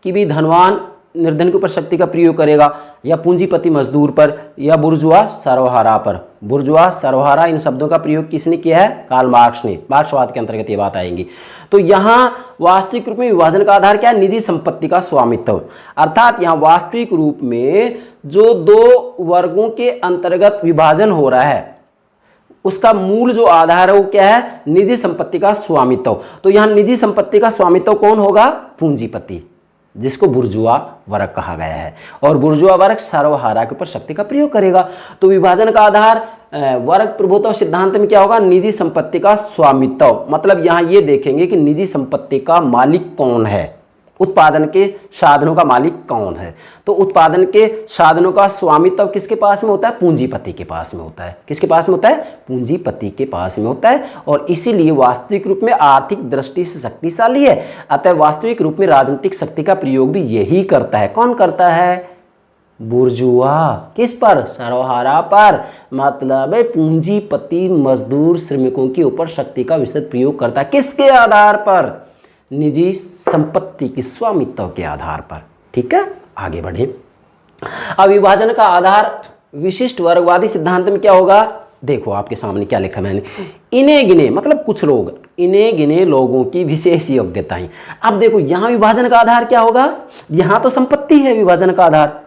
की भी, धनवान निर्धन के ऊपर शक्ति का प्रयोग करेगा या पूंजीपति मजदूर पर या बुर्जुआ सर्वहारा पर। बुर्जुआ सर्वहारा इन शब्दों का प्रयोग किसने किया है? कार्ल मार्क्स ने। मार्क्सवाद के अंतर्गत ये बात आएंगी। तो यहाँ वास्तविक रूप में विभाजन का आधार क्या है? निजी संपत्ति का स्वामित्व। अर्थात यहाँ वास्तविक रूप में जो दो वर्गों के अंतर्गत विभाजन हो रहा है उसका मूल जो आधार है वो क्या है? निजी संपत्ति का स्वामित्व। तो यहाँ निजी संपत्ति का स्वामित्व कौन होगा? पूंजीपति, जिसको बुर्जुआ वर्ग कहा गया है। और बुर्जुआ वर्ग सर्वहारा के ऊपर शक्ति का प्रयोग करेगा। तो विभाजन का आधार वर्ग प्रभुत्व सिद्धांत में क्या होगा? निजी संपत्ति का स्वामित्व। मतलब यहाँ ये देखेंगे कि निजी संपत्ति का मालिक कौन है, उत्पादन के साधनों का मालिक कौन है। तो उत्पादन के साधनों का स्वामित्व किसके पास में होता है? पूंजीपति के पास में होता है। किसके पास में होता है? पूंजीपति के पास में होता है। और इसीलिए वास्तविक रूप में आर्थिक दृष्टि से शक्तिशाली है। अतः वास्तविक रूप में राजनीतिक शक्ति का प्रयोग भी यही करता है। कौन करता है? बुर्जुआ। किस पर? सर्वहारा पर। मतलब पूंजीपति मजदूर श्रमिकों के ऊपर शक्ति का विस्तृत प्रयोग करता है। किसके आधार पर? निजी संपत्ति की स्वामित्व के आधार पर। ठीक है, आगे बढ़े। अब विभाजन का आधार विशिष्ट वर्गवादी सिद्धांत में क्या होगा? देखो आपके सामने क्या लिखा मैंने, इने गिने, मतलब कुछ लोग, इने गिने लोगों की विशेष योग्यताएं। अब देखो यहाँ विभाजन का आधार क्या होगा? यहाँ तो संपत्ति है विभाजन का आधार,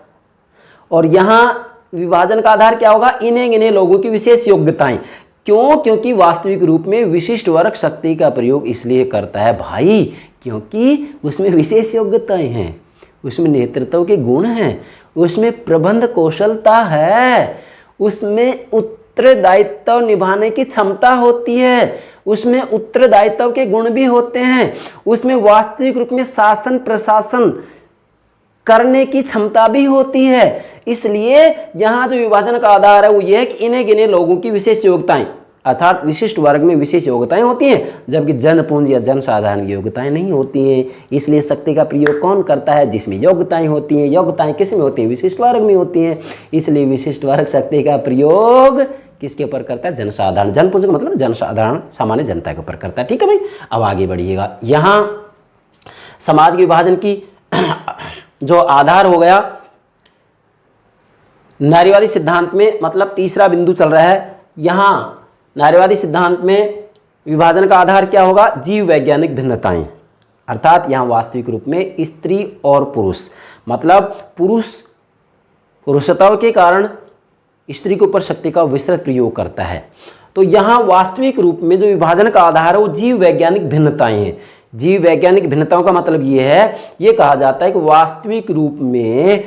और यहाँ विभाजन का आधार क्या होगा? इने गिने लोगों की विशेष योग्यताएं। क्यों? क्योंकि वास्तविक रूप में विशिष्ट वर्ग शक्ति का प्रयोग इसलिए करता है भाई क्योंकि उसमें विशेष योग्यताएं हैं, उसमें नेतृत्व के गुण हैं, उसमें प्रबंध कौशलता है, उसमें उत्तरदायित्व निभाने की क्षमता होती है, उसमें उत्तरदायित्व के गुण भी होते हैं, उसमें वास्तविक रूप में शासन प्रशासन करने की क्षमता भी होती है। इसलिए यहाँ जो विभाजन का आधार है वो ये है कि इन्हें गिने लोगों की विशेष योग्यताएं। अर्थात विशिष्ट वर्ग में विशेष योग्यताएं होती हैं, जबकि जनपुंज या जनसाधारण की योग्यताएं नहीं होती हैं। इसलिए शक्ति का प्रयोग कौन करता है? जिसमें योग्यताएं होती हैं। योग्यताएं किस में होती हैं? विशिष्ट वर्ग में होती हैं। इसलिए विशिष्ट वर्ग शक्ति का प्रयोग किसके ऊपर करता है? जनसाधारण। जनपुंज का मतलब जनसाधारण, सामान्य जनता के ऊपर करता है। ठीक है भाई, अब आगे बढ़िएगा। यहाँ समाज के विभाजन की जो आधार हो गया नारीवादी सिद्धांत में, मतलब तीसरा बिंदु चल रहा है। यहाँ नारीवादी सिद्धांत में विभाजन का आधार क्या होगा? जीव वैज्ञानिक भिन्नताएं। अर्थात यहाँ वास्तविक रूप में स्त्री और पुरुष, मतलब पुरुषत्व के कारण स्त्री के ऊपर शक्ति का विस्तृत प्रयोग करता है। तो यहाँ वास्तविक रूप में जो विभाजन का आधार है वो जीव वैज्ञानिक भिन्नताएं हैं। जीव वैज्ञानिक भिन्नताओं का मतलब ये है, ये कहा जाता है कि वास्तविक रूप में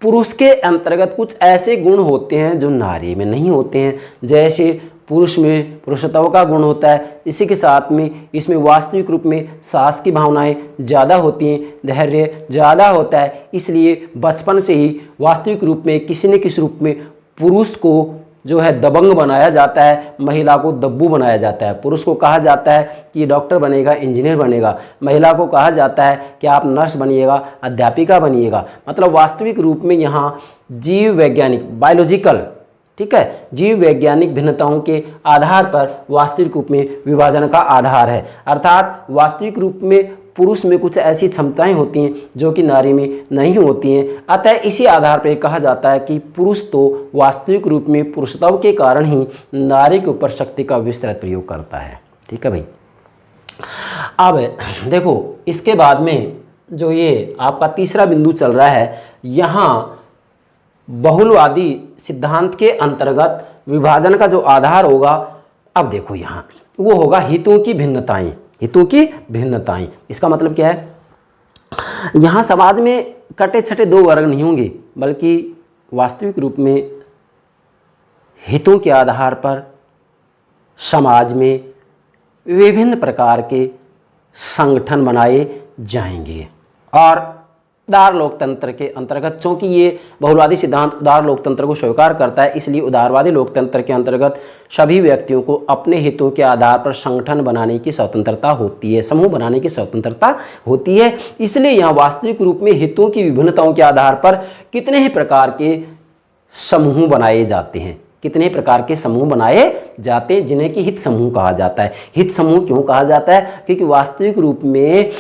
पुरुष के अंतर्गत कुछ ऐसे गुण होते हैं जो नारी में नहीं होते हैं। जैसे पुरुष में पुरुषत्व का गुण होता है, इसी के साथ में इसमें वास्तविक रूप में साहस की भावनाएं ज़्यादा होती हैं, धैर्य ज़्यादा होता है। इसलिए बचपन से ही वास्तविक रूप में किसी न किसी रूप में पुरुष को जो है दबंग बनाया जाता है, महिला को दब्बू बनाया जाता है। पुरुष को कहा जाता है कि डॉक्टर बनेगा, इंजीनियर बनेगा, महिला को कहा जाता है कि आप नर्स बनिएगा, अध्यापिका बनिएगा। मतलब वास्तविक रूप में यहाँ जीव वैज्ञानिक, बायोलॉजिकल, ठीक है, जीव वैज्ञानिक भिन्नताओं के आधार पर वास्तविक रूप में विभाजन का आधार है। अर्थात वास्तविक रूप में पुरुष में कुछ ऐसी क्षमताएं होती हैं जो कि नारी में नहीं होती हैं। अतः इसी आधार पर कहा जाता है कि पुरुष तो वास्तविक रूप में पुरुषत्व के कारण ही नारी के ऊपर शक्ति का विस्तृत प्रयोग करता है। ठीक है भाई। अब देखो इसके बाद में जो ये आपका तीसरा बिंदु चल रहा है, यहाँ बहुलवादी सिद्धांत के अंतर्गत विभाजन का जो आधार होगा, अब देखो यहाँ वो होगा हितों की भिन्नताएं। हितों की भिन्नताएं, इसका मतलब क्या है? यहाँ समाज में कटे छटे दो वर्ग नहीं होंगे, बल्कि वास्तविक रूप में हितों के आधार पर समाज में विभिन्न प्रकार के संगठन बनाए जाएंगे। और उदार लोकतंत्र के अंतर्गत, चूंकि ये बहुलवादी सिद्धांत उदार लोकतंत्र को स्वीकार करता है, इसलिए उदारवादी लोकतंत्र के अंतर्गत सभी व्यक्तियों को अपने हितों के आधार पर संगठन बनाने की स्वतंत्रता होती है, समूह बनाने की स्वतंत्रता होती है। इसलिए यहाँ वास्तविक रूप में हितों की विभिन्नताओं के आधार पर कितने ही प्रकार के समूह बनाए जाते हैं, कितने प्रकार के समूह बनाए जाते हैं, जिन्हें कि हित समूह कहा जाता है। हित समूह क्यों कहा जाता है? क्योंकि वास्तविक रूप में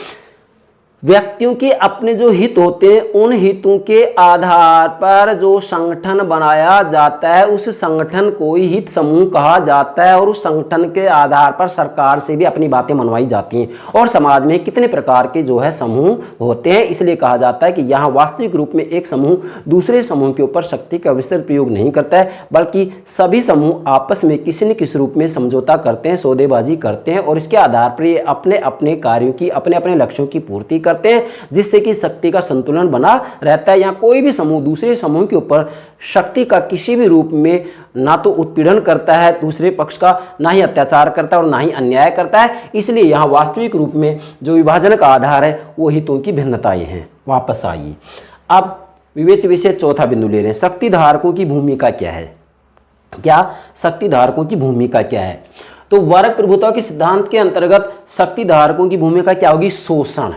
व्यक्तियों के अपने जो हित होते हैं, उन हितों के आधार पर जो संगठन बनाया जाता है उस संगठन को ही हित समूह कहा जाता है। और उस संगठन के आधार पर सरकार से भी अपनी बातें मनवाई जाती हैं। और समाज में कितने प्रकार के जो है समूह होते हैं, इसलिए कहा जाता है कि यहाँ वास्तविक रूप में एक समूह दूसरे समूह के ऊपर शक्ति का विस्तृत प्रयोग नहीं करता है, बल्कि सभी समूह आपस में किसी न किसी रूप में समझौता करते हैं, सौदेबाजी करते हैं और इसके आधार पर ये अपने अपने कार्यों की, अपने अपने लक्ष्यों की पूर्ति करते हैं, जिससे कि शक्ति का संतुलन बना रहता है। या कोई भी समूह दूसरे समूह के ऊपर शक्ति का किसी भी रूप में ना तो उत्पीड़न करता है दूसरे पक्ष का, ना ही अत्याचार करता है और ना ही अन्याय करता है। इसलिए यहाँ वास्तविक रूप में जो विभाजन का आधार है वो हितों की भिन्नताएं हैं। वापस आइए, अब विवेच्य विषय चौथा बिंदु ले रहे हैं, शक्ति धारकों की भूमिका क्या है? क्या शक्ति धारकों की भूमिका क्या है? तो वर्ग प्रभुत्व के सिद्धांत के अंतर्गत शक्ति धारकों की भूमिका क्या होगी? शोषण।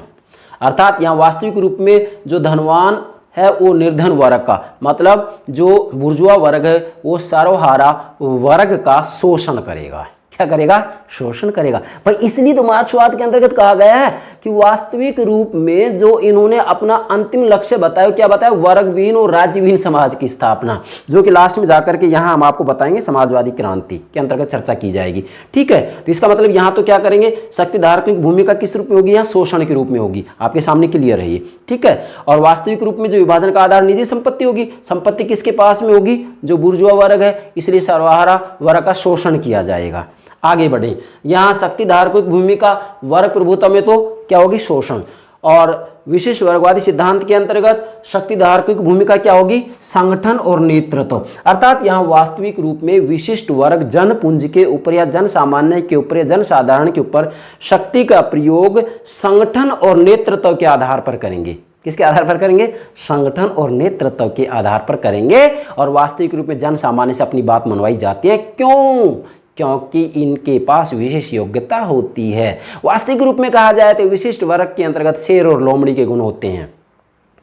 अर्थात यहाँ वास्तविक रूप में जो धनवान है वो निर्धन वर्ग का, मतलब जो बुर्जुआ वर्ग है वो सर्वहारा वर्ग का शोषण करेगा। क्या करेगा? शोषण करेगा भाई। इसलिए तो मार्क्सवाद के अंतर्गत कहा गया है कि वास्तविक रूप में जो इन्होंने अपना अंतिम लक्ष्य बताया, क्या बताया? वर्गविहीन और राज्यविहीन समाज की स्थापना, जो कि लास्ट में जाकर के यहाँ हम आपको बताएंगे समाजवादी क्रांति के अंतर्गत चर्चा की जाएगी। ठीक है, तो इसका मतलब यहाँ तो क्या करेंगे? शक्ति धारकों की भूमिका किस रूप में होगी? यहाँ शोषण के रूप में होगी। आपके सामने क्लियर है ये, ठीक है। और वास्तविक रूप में जो विभाजन का आधार निजी संपत्ति होगी, संपत्ति किसके पास में होगी? जो बुर्जुआ वर्ग है, इसलिए सर्वहारा वर्ग का शोषण किया जाएगा। आगे बढ़े, यहाँ शक्ति धारकों की भूमिका वर्ग प्रभुत्व में तो क्या होगी? शोषण। और विशिष्ट वर्गवादी सिद्धांत के अंतर्गत शक्ति धारकों की भूमिका क्या होगी? संगठन और नेतृत्व। अर्थात यहाँ वास्तविक रूप में विशिष्ट वर्ग जनपुंज के ऊपर या जन सामान्य के ऊपर या जन साधारण के ऊपर शक्ति का प्रयोग संगठन और नेतृत्व के आधार पर करेंगे। किसके आधार पर करेंगे? संगठन और नेतृत्व के आधार पर करेंगे। और वास्तविक रूप में जन सामान्य से अपनी बात मनवाई जाती है। क्यों? क्योंकि इनके पास विशेष योग्यता होती है। वास्तविक रूप में कहा जाए तो विशिष्ट वर्ग के अंतर्गत शेर और लोमड़ी के गुण होते हैं।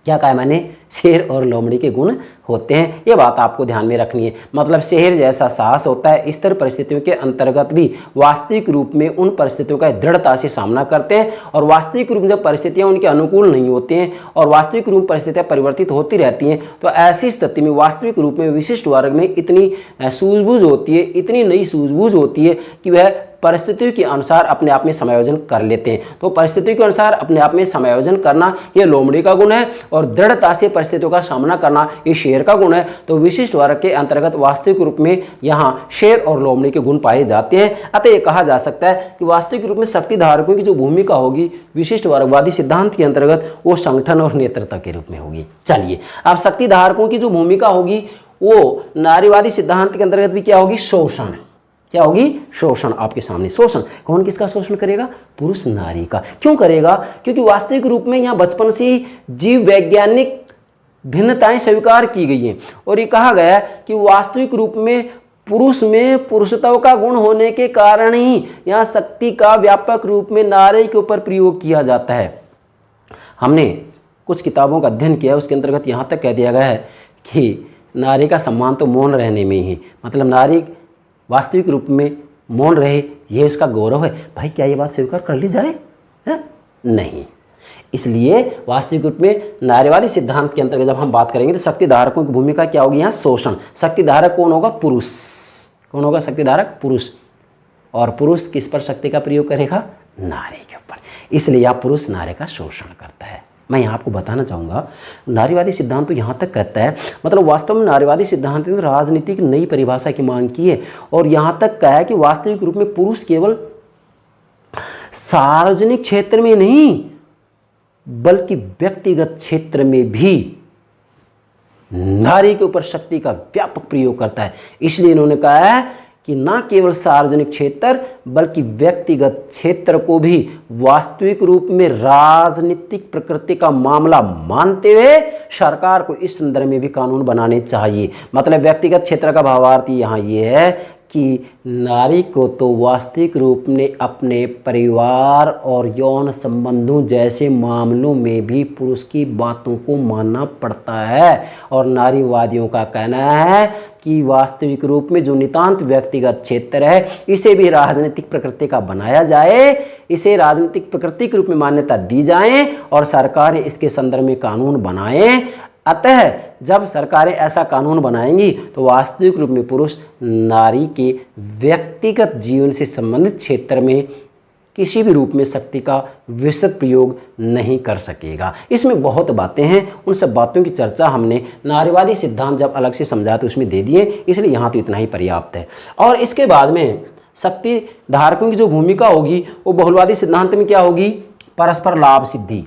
क्या कहा है मैंने? शेर और लोमड़ी के गुण होते हैं। ये बात आपको ध्यान में रखनी है। मतलब शेर जैसा साहस होता है, स्थिर परिस्थितियों के अंतर्गत भी वास्तविक रूप में उन परिस्थितियों का दृढ़ता से सामना करते हैं, और वास्तविक रूप में जब परिस्थितियां उनके अनुकूल नहीं होती हैं और वास्तविक रूप परिस्थितियां परिवर्तित होती रहती हैं, तो ऐसी स्थिति में वास्तविक रूप में विशिष्ट वर्ग में इतनी सूझबूझ होती है, इतनी नई सूझबूझ होती है कि वह परिस्थितियों के अनुसार अपने आप में समायोजन कर लेते हैं। तो परिस्थितियों के अनुसार अपने आप में समायोजन करना ये लोमड़ी का गुण है, और दृढ़ता से परिस्थितियों का सामना करना ये शेर का गुण है। तो विशिष्ट वर्ग के अंतर्गत वास्तविक रूप में यहाँ शेर और लोमड़ी के गुण पाए जाते हैं। अतः ये कहा जा सकता है कि वास्तविक रूप में शक्ति धारकों की जो भूमिका होगी विशिष्ट वर्गवादी सिद्धांत के अंतर्गत वो संगठन और नेतृत्व के रूप में होगी। चलिए, अब शक्ति धारकों की जो भूमिका होगी वो नारीवादी सिद्धांत के अंतर्गत भी क्या होगी? शोषण। क्या होगी? शोषण। आपके सामने शोषण। कौन किसका शोषण करेगा? पुरुष नारी का। क्यों करेगा? क्योंकि वास्तविक रूप में यहाँ बचपन से जीव वैज्ञानिक भिन्नताएं स्वीकार की गई हैं, और ये कहा गया है कि वास्तविक रूप में पुरुष में पुरुषत्व का गुण होने के कारण ही यहाँ शक्ति का व्यापक रूप में नारी के ऊपर प्रयोग किया जाता है। हमने कुछ किताबों का अध्ययन किया, उसके अंतर्गत यहाँ तक कह दिया गया है कि नारी का सम्मान तो मौन रहने में ही, मतलब नारी वास्तविक रूप में मौन रहे, यह उसका गौरव है। भाई, क्या ये बात स्वीकार कर ली जाए? है? नहीं। इसलिए वास्तविक रूप में नारीवादी सिद्धांत के अंतर्गत जब हम बात करेंगे तो शक्ति धारकों की भूमिका क्या होगी? यहाँ शोषण। शक्ति धारक कौन होगा? पुरुष। कौन होगा शक्ति धारक? पुरुष। और पुरुष किस पर शक्ति का प्रयोग करेगा? नारी के ऊपर। इसलिए यह पुरुष नारी का शोषण करता है। मैं यहाँ आपको बताना चाहूँगा, नारीवादी सिद्धांत तो यहाँ तक कहता है, मतलब वास्तव में नारीवादी सिद्धांत ने राजनीति की नई परिभाषा की मांग की है, और यहाँ तक कहा है कि वास्तविक रूप में पुरुष केवल सार्वजनिक क्षेत्र में नहीं बल्कि व्यक्तिगत क्षेत्र में भी नारी के ऊपर शक्ति का व्यापक प्रयोग करता है। इसलिए इन्होंने कहा है कि न केवल सार्वजनिक क्षेत्र बल्कि व्यक्तिगत क्षेत्र को भी वास्तविक रूप में राजनीतिक प्रकृति का मामला मानते हुए सरकार को इस संदर्भ में भी कानून बनाने चाहिए। मतलब व्यक्तिगत क्षेत्र का भावार्थ यहाँ ये है कि नारी को तो वास्तविक रूप में अपने परिवार और यौन संबंधों जैसे मामलों में भी पुरुष की बातों को मानना पड़ता है, और नारीवादियों का कहना है कि वास्तविक रूप में जो नितांत व्यक्तिगत क्षेत्र है इसे भी राजनीतिक प्रकृति का बनाया जाए, इसे राजनीतिक प्रकृति के रूप में मान्यता दी जाए और सरकार इसके संदर्भ में कानून बनाए। अतः जब सरकारें ऐसा कानून बनाएंगी तो वास्तविक रूप में पुरुष नारी के व्यक्तिगत जीवन से संबंधित क्षेत्र में किसी भी रूप में शक्ति का विस्तृत प्रयोग नहीं कर सकेगा। इसमें बहुत बातें हैं, उन सब बातों की चर्चा हमने नारीवादी सिद्धांत जब अलग से समझा तो उसमें दे दिए, इसलिए यहाँ तो इतना ही पर्याप्त है। और इसके बाद में शक्ति धारकों की जो भूमिका होगी वो बहुलवादी सिद्धांत में क्या होगी? परस्पर लाभ सिद्धि।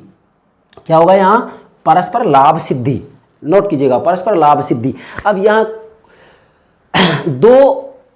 क्या होगा यहाँ? परस्पर लाभ सिद्धि। नोट कीजिएगा, परस्पर लाभ सिद्धि। अब यहाँ दो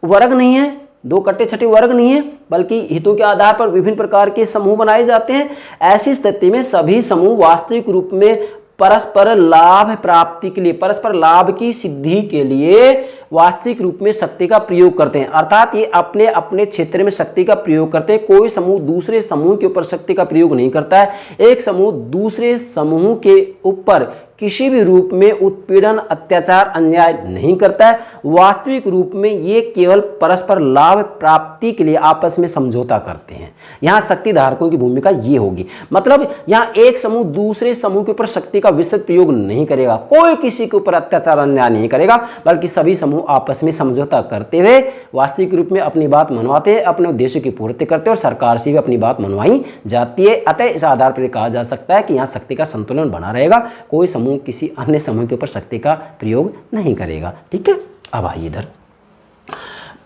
वर्ग नहीं है, दो कट्टे छठे वर्ग नहीं है, बल्कि हितों के आधार पर विभिन्न प्रकार के समूह बनाए जाते हैं। ऐसी स्थिति में सभी समूह वास्तविक रूप में परस्पर लाभ प्राप्ति के लिए, परस्पर लाभ की सिद्धि के लिए वास्तविक रूप में शक्ति का प्रयोग करते हैं। अर्थात ये अपने अपने क्षेत्र में शक्ति का प्रयोग करते हैं। कोई समूह दूसरे समूह के ऊपर शक्ति का प्रयोग नहीं करता है। एक समूह दूसरे समूह के ऊपर किसी भी रूप में उत्पीड़न, अत्याचार, अन्याय नहीं करता है। वास्तविक रूप में ये केवल परस्पर लाभ प्राप्ति के लिए आपस में समझौता करते हैं। यहाँ शक्ति धारकों की भूमिका ये होगी। मतलब यहाँ एक समूह दूसरे समूह के ऊपर शक्ति का विस्तृत प्रयोग नहीं करेगा, कोई किसी के ऊपर अत्याचार, अन्याय नहीं करेगा, बल्कि सभी समूह आपस में समझौता करते हुए वास्तविक रूप में अपनी बात मनवाते हैं, अपने उद्देश्य की पूर्ति करते हैं, और सरकार से भी अपनी बात मनवाई जाती है। अतः इस आधार पर कहा जा सकता है कि यहाँ शक्ति का संतुलन बना रहेगा, कोई समूह किसी अन्य समूह के ऊपर शक्ति का प्रयोग नहीं करेगा। ठीक है, अब आइए इधर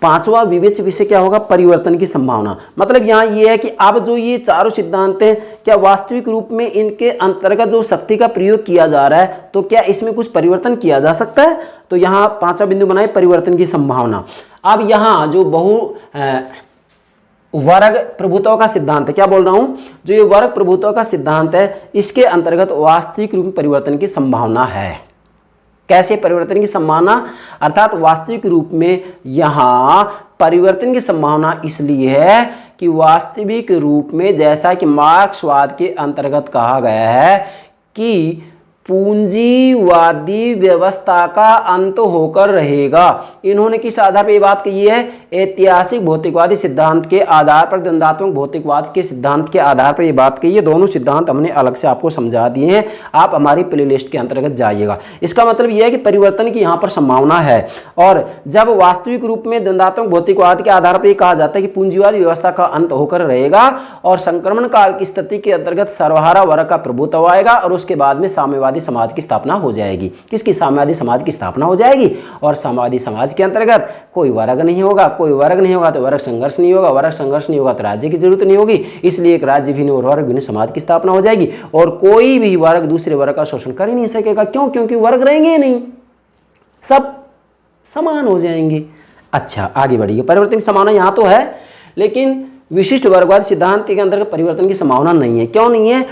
पांचवा विवेच्य विषय क्या होगा? परिवर्तन की संभावना। मतलब यहाँ ये है कि अब जो ये चारों सिद्धांत हैं, क्या वास्तविक रूप में इनके अंतर्गत जो शक्ति का प्रयोग किया जा रहा है तो क्या इसमें कुछ परिवर्तन किया जा सकता है? तो यहाँ पांचवा बिंदु बनाए परिवर्तन की संभावना। अब यहाँ जो वर्ग प्रभुत्व का सिद्धांत है, क्या बोल रहा हूं, जो ये वर्ग प्रभुत्व का सिद्धांत है, इसके अंतर्गत वास्तविक रूप में परिवर्तन की संभावना है। कैसे परिवर्तन की संभावना, अर्थात वास्तविक रूप में यहाँ परिवर्तन की संभावना इसलिए है कि वास्तविक रूप में जैसा कि मार्क्सवाद के अंतर्गत कहा गया है कि पूंजीवादी व्यवस्था का अंत होकर रहेगा। इन्होंने किस आधार पर ये बात कही है? ऐतिहासिक भौतिकवादी सिद्धांत के आधार पर, द्वंदात्मक भौतिकवाद के सिद्धांत के आधार पर ये बात कही है। दोनों सिद्धांत हमने अलग से आपको समझा दिए हैं, आप हमारी प्लेलिस्ट के अंतर्गत जाइएगा। इसका मतलब यह है कि परिवर्तन की यहाँ पर संभावना है। और जब वास्तविक रूप में द्वंदात्मक भौतिकवाद के आधार पर कहा जाता है कि पूंजीवादी व्यवस्था का अंत होकर रहेगा और संक्रमण काल की स्थिति के अंतर्गत सर्वहारा वर्ग का प्रभुत्व आएगा और उसके बाद में साम्यवादी समाज की स्थापना हो जाएगी। किसकी? साम्यवादी समाज की स्थापना हो जाएगी। और साम्यवादी समाज के अंतर्गत कोई वर्ग नहीं होगा, कोई वर्ग नहीं होगा तो वर्ग संघर्ष नहीं होगा, वर्ग संघर्ष नहीं होगा तो राज्य की जरूरत नहीं होगी। इसलिए एक राज्य भिन्न और वर्ग भिन्न समाज की स्थापना हो जाएगी और कोई भी वर्ग दूसरे वर्ग का शोषण कर ही नहीं सकेगा। क्यों? क्योंकि वर्ग रहेंगे नहीं, सब समान हो जाएंगे। अच्छा, आगे बढ़िए। परिवर्तन की संभावना यहाँ तो है, लेकिन विशिष्ट वर्गवाद सिद्धांत के अंतर्गत परिवर्तन की संभावना नहीं है। क्यों नहीं है?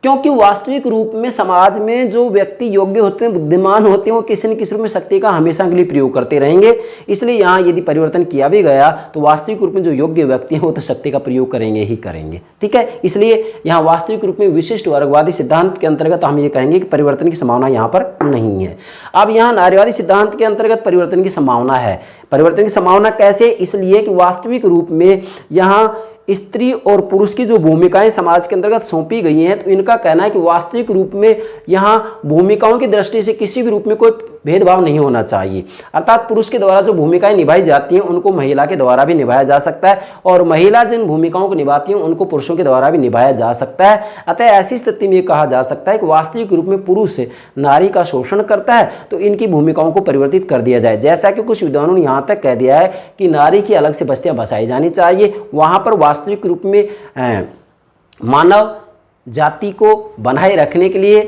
क्योंकि वास्तविक रूप में समाज में जो व्यक्ति योग्य होते हैं, बुद्धिमान होते हैं, वो किसी न किसी रूप में शक्ति का हमेशा के लिए प्रयोग करते रहेंगे। इसलिए यहाँ यदि परिवर्तन किया भी गया तो वास्तविक रूप में जो योग्य व्यक्ति हैं वो तो शक्ति का प्रयोग करेंगे ही करेंगे। ठीक है, इसलिए यहाँ वास्तविक रूप में विशिष्ट वर्गवादी सिद्धांत के अंतर्गत हम ये कहेंगे कि परिवर्तन की संभावना यहाँ पर नहीं है। अब यहाँ नारीवादी सिद्धांत के अंतर्गत परिवर्तन की संभावना है। परिवर्तन की संभावना कैसे? इसलिए कि वास्तविक रूप में यहाँ स्त्री और पुरुष की जो भूमिकाएं समाज के अंतर्गत सौंपी गई हैं, तो इनका कहना है कि वास्तविक रूप में यहाँ भूमिकाओं की दृष्टि से किसी भी रूप में कोई भेदभाव नहीं होना चाहिए। अर्थात पुरुष के द्वारा जो भूमिकाएं निभाई जाती हैं उनको महिला के द्वारा भी निभाया जा सकता है और महिला जिन भूमिकाओं को निभाती हैं उनको पुरुषों के द्वारा भी निभाया जा सकता है। अतः ऐसी स्थिति में कहा जा सकता है कि वास्तविक रूप में पुरुष नारी का शोषण करता है तो इनकी भूमिकाओं को परिवर्तित कर दिया जाए। जैसा कि कुछ विद्वानों ने यहाँ तक कह दिया है कि नारी की अलग से बस्तियाँ बसाई जानी चाहिए। वहाँ पर वास्तविक रूप में मानव जाति को बनाए रखने के लिए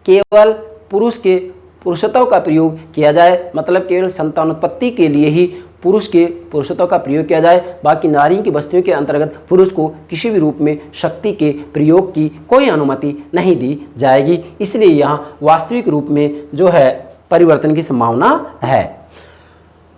केवल पुरुष के पुरुषत्व का प्रयोग किया जाए, मतलब केवल संतानोत्पत्ति के लिए ही पुरुष के पुरुषत्व का प्रयोग किया जाए। बाकी नारी की बस्तियों के अंतर्गत पुरुष को किसी भी रूप में शक्ति के प्रयोग की कोई अनुमति नहीं दी जाएगी। इसलिए यहाँ वास्तविक रूप में जो है परिवर्तन की संभावना है।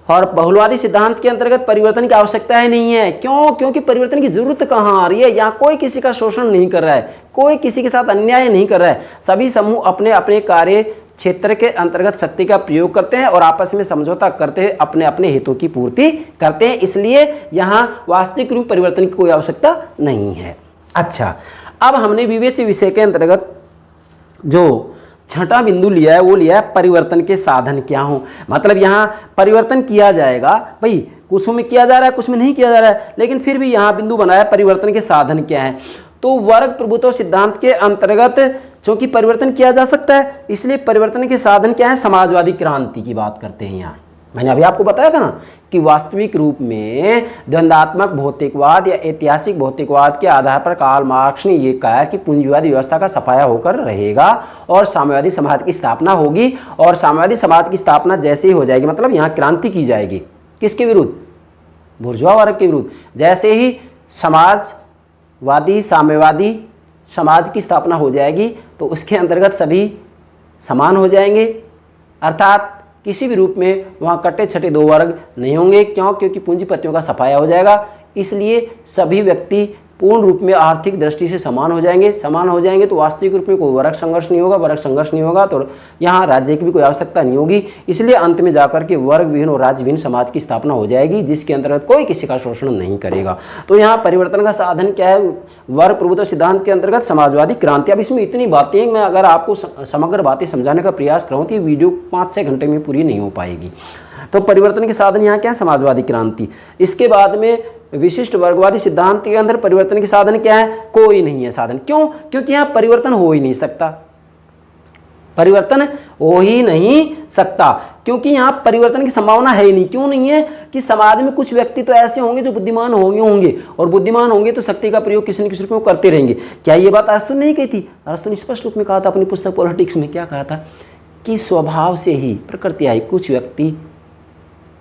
और बहुलवादी सिद्धांत के अंतर्गत परिवर्तन की आवश्यकता ही नहीं है। क्यों? क्योंकि परिवर्तन की जरूरत कहाँ आ रही है? यहाँ कोई किसी का शोषण नहीं कर रहा है, कोई किसी के साथ अन्याय नहीं कर रहा है। सभी समूह अपने अपने कार्य क्षेत्र के अंतर्गत शक्ति का प्रयोग करते हैं और आपस में समझौता करते हैं, अपने अपने हितों की पूर्ति करते हैं। इसलिए यहाँ वास्तविक रूप परिवर्तन की कोई आवश्यकता नहीं है। अच्छा, अब हमने विवेच्य विषय के अंतर्गत जो छठा बिंदु लिया है वो लिया है परिवर्तन के साधन क्या हो। मतलब यहाँ परिवर्तन किया जाएगा, भाई कुछ में किया जा रहा है, कुछ में नहीं किया जा रहा है, लेकिन फिर भी यहाँ बिंदु बनाया परिवर्तन के साधन क्या है। तो वर्ग प्रभुत्व सिद्धांत के अंतर्गत चूंकि परिवर्तन किया जा सकता है, इसलिए परिवर्तन के साधन क्या है? समाजवादी क्रांति की बात करते हैं। यहाँ मैंने अभी आपको बताया था ना कि वास्तविक रूप में द्वंदात्मक भौतिकवाद या ऐतिहासिक भौतिकवाद के आधार पर कार्ल मार्क्स ने ये कहा कि पूंजीवादी व्यवस्था का सफाया होकर रहेगा और साम्यवादी समाज की स्थापना होगी। और साम्यवादी समाज की स्थापना जैसे ही हो जाएगी, मतलब यहाँ क्रांति की जाएगी। किसके विरुद्ध? बुर्जुआ वर्ग के विरुद्ध। जैसे ही समाजवादी साम्यवादी समाज की स्थापना हो जाएगी तो उसके अंतर्गत सभी समान हो जाएंगे, अर्थात किसी भी रूप में वहाँ कटे छटे दो वर्ग नहीं होंगे। क्यों? क्योंकि पूंजीपतियों का सफाया हो जाएगा। इसलिए सभी व्यक्ति पूर्ण रूप में आर्थिक दृष्टि से समान हो जाएंगे। समान हो जाएंगे तो वास्तविक रूप में कोई वर्ग संघर्ष नहीं होगा। वर्ग संघर्ष नहीं होगा तो यहाँ राज्य की भी कोई आवश्यकता नहीं होगी। इसलिए अंत में जाकर के वर्ग विहीन और राज्य विहीन समाज की स्थापना हो जाएगी, जिसके अंतर्गत कोई किसी का शोषण नहीं करेगा। तो यहाँ परिवर्तन का साधन क्या है? वर्ग प्रभुत्व सिद्धांत के अंतर्गत समाजवादी क्रांति। अब इसमें इतनी बातें हैं, मैं अगर आपको समग्र बातें समझाने का प्रयास करूँ तो ये वीडियो 5-6 घंटे में पूरी नहीं हो पाएगी। तो परिवर्तन के साधन यहाँ क्या है? समाजवादी क्रांति। इसके बाद में विशिष्ट वर्गवादी सिद्धांत के अंदर परिवर्तन के साधन क्या है? कोई नहीं है साधन। क्यों? क्योंकि यहाँ परिवर्तन हो ही नहीं सकता। परिवर्तन हो ही नहीं सकता क्योंकि यहाँ परिवर्तन की संभावना है ही नहीं। क्यों नहीं है? कि समाज में कुछ व्यक्ति तो ऐसे होंगे जो बुद्धिमान होंगे और बुद्धिमान होंगे तो शक्ति का प्रयोग किसी न किसी रूप में करते रहेंगे। क्या ये बात अरस्तु ने नहीं कही थी? अरस्तु ने स्पष्ट रूप में कहा था अपनी पुस्तक पॉलिटिक्स में। क्या कहा था? कि स्वभाव से ही प्रकृति आई, कुछ व्यक्ति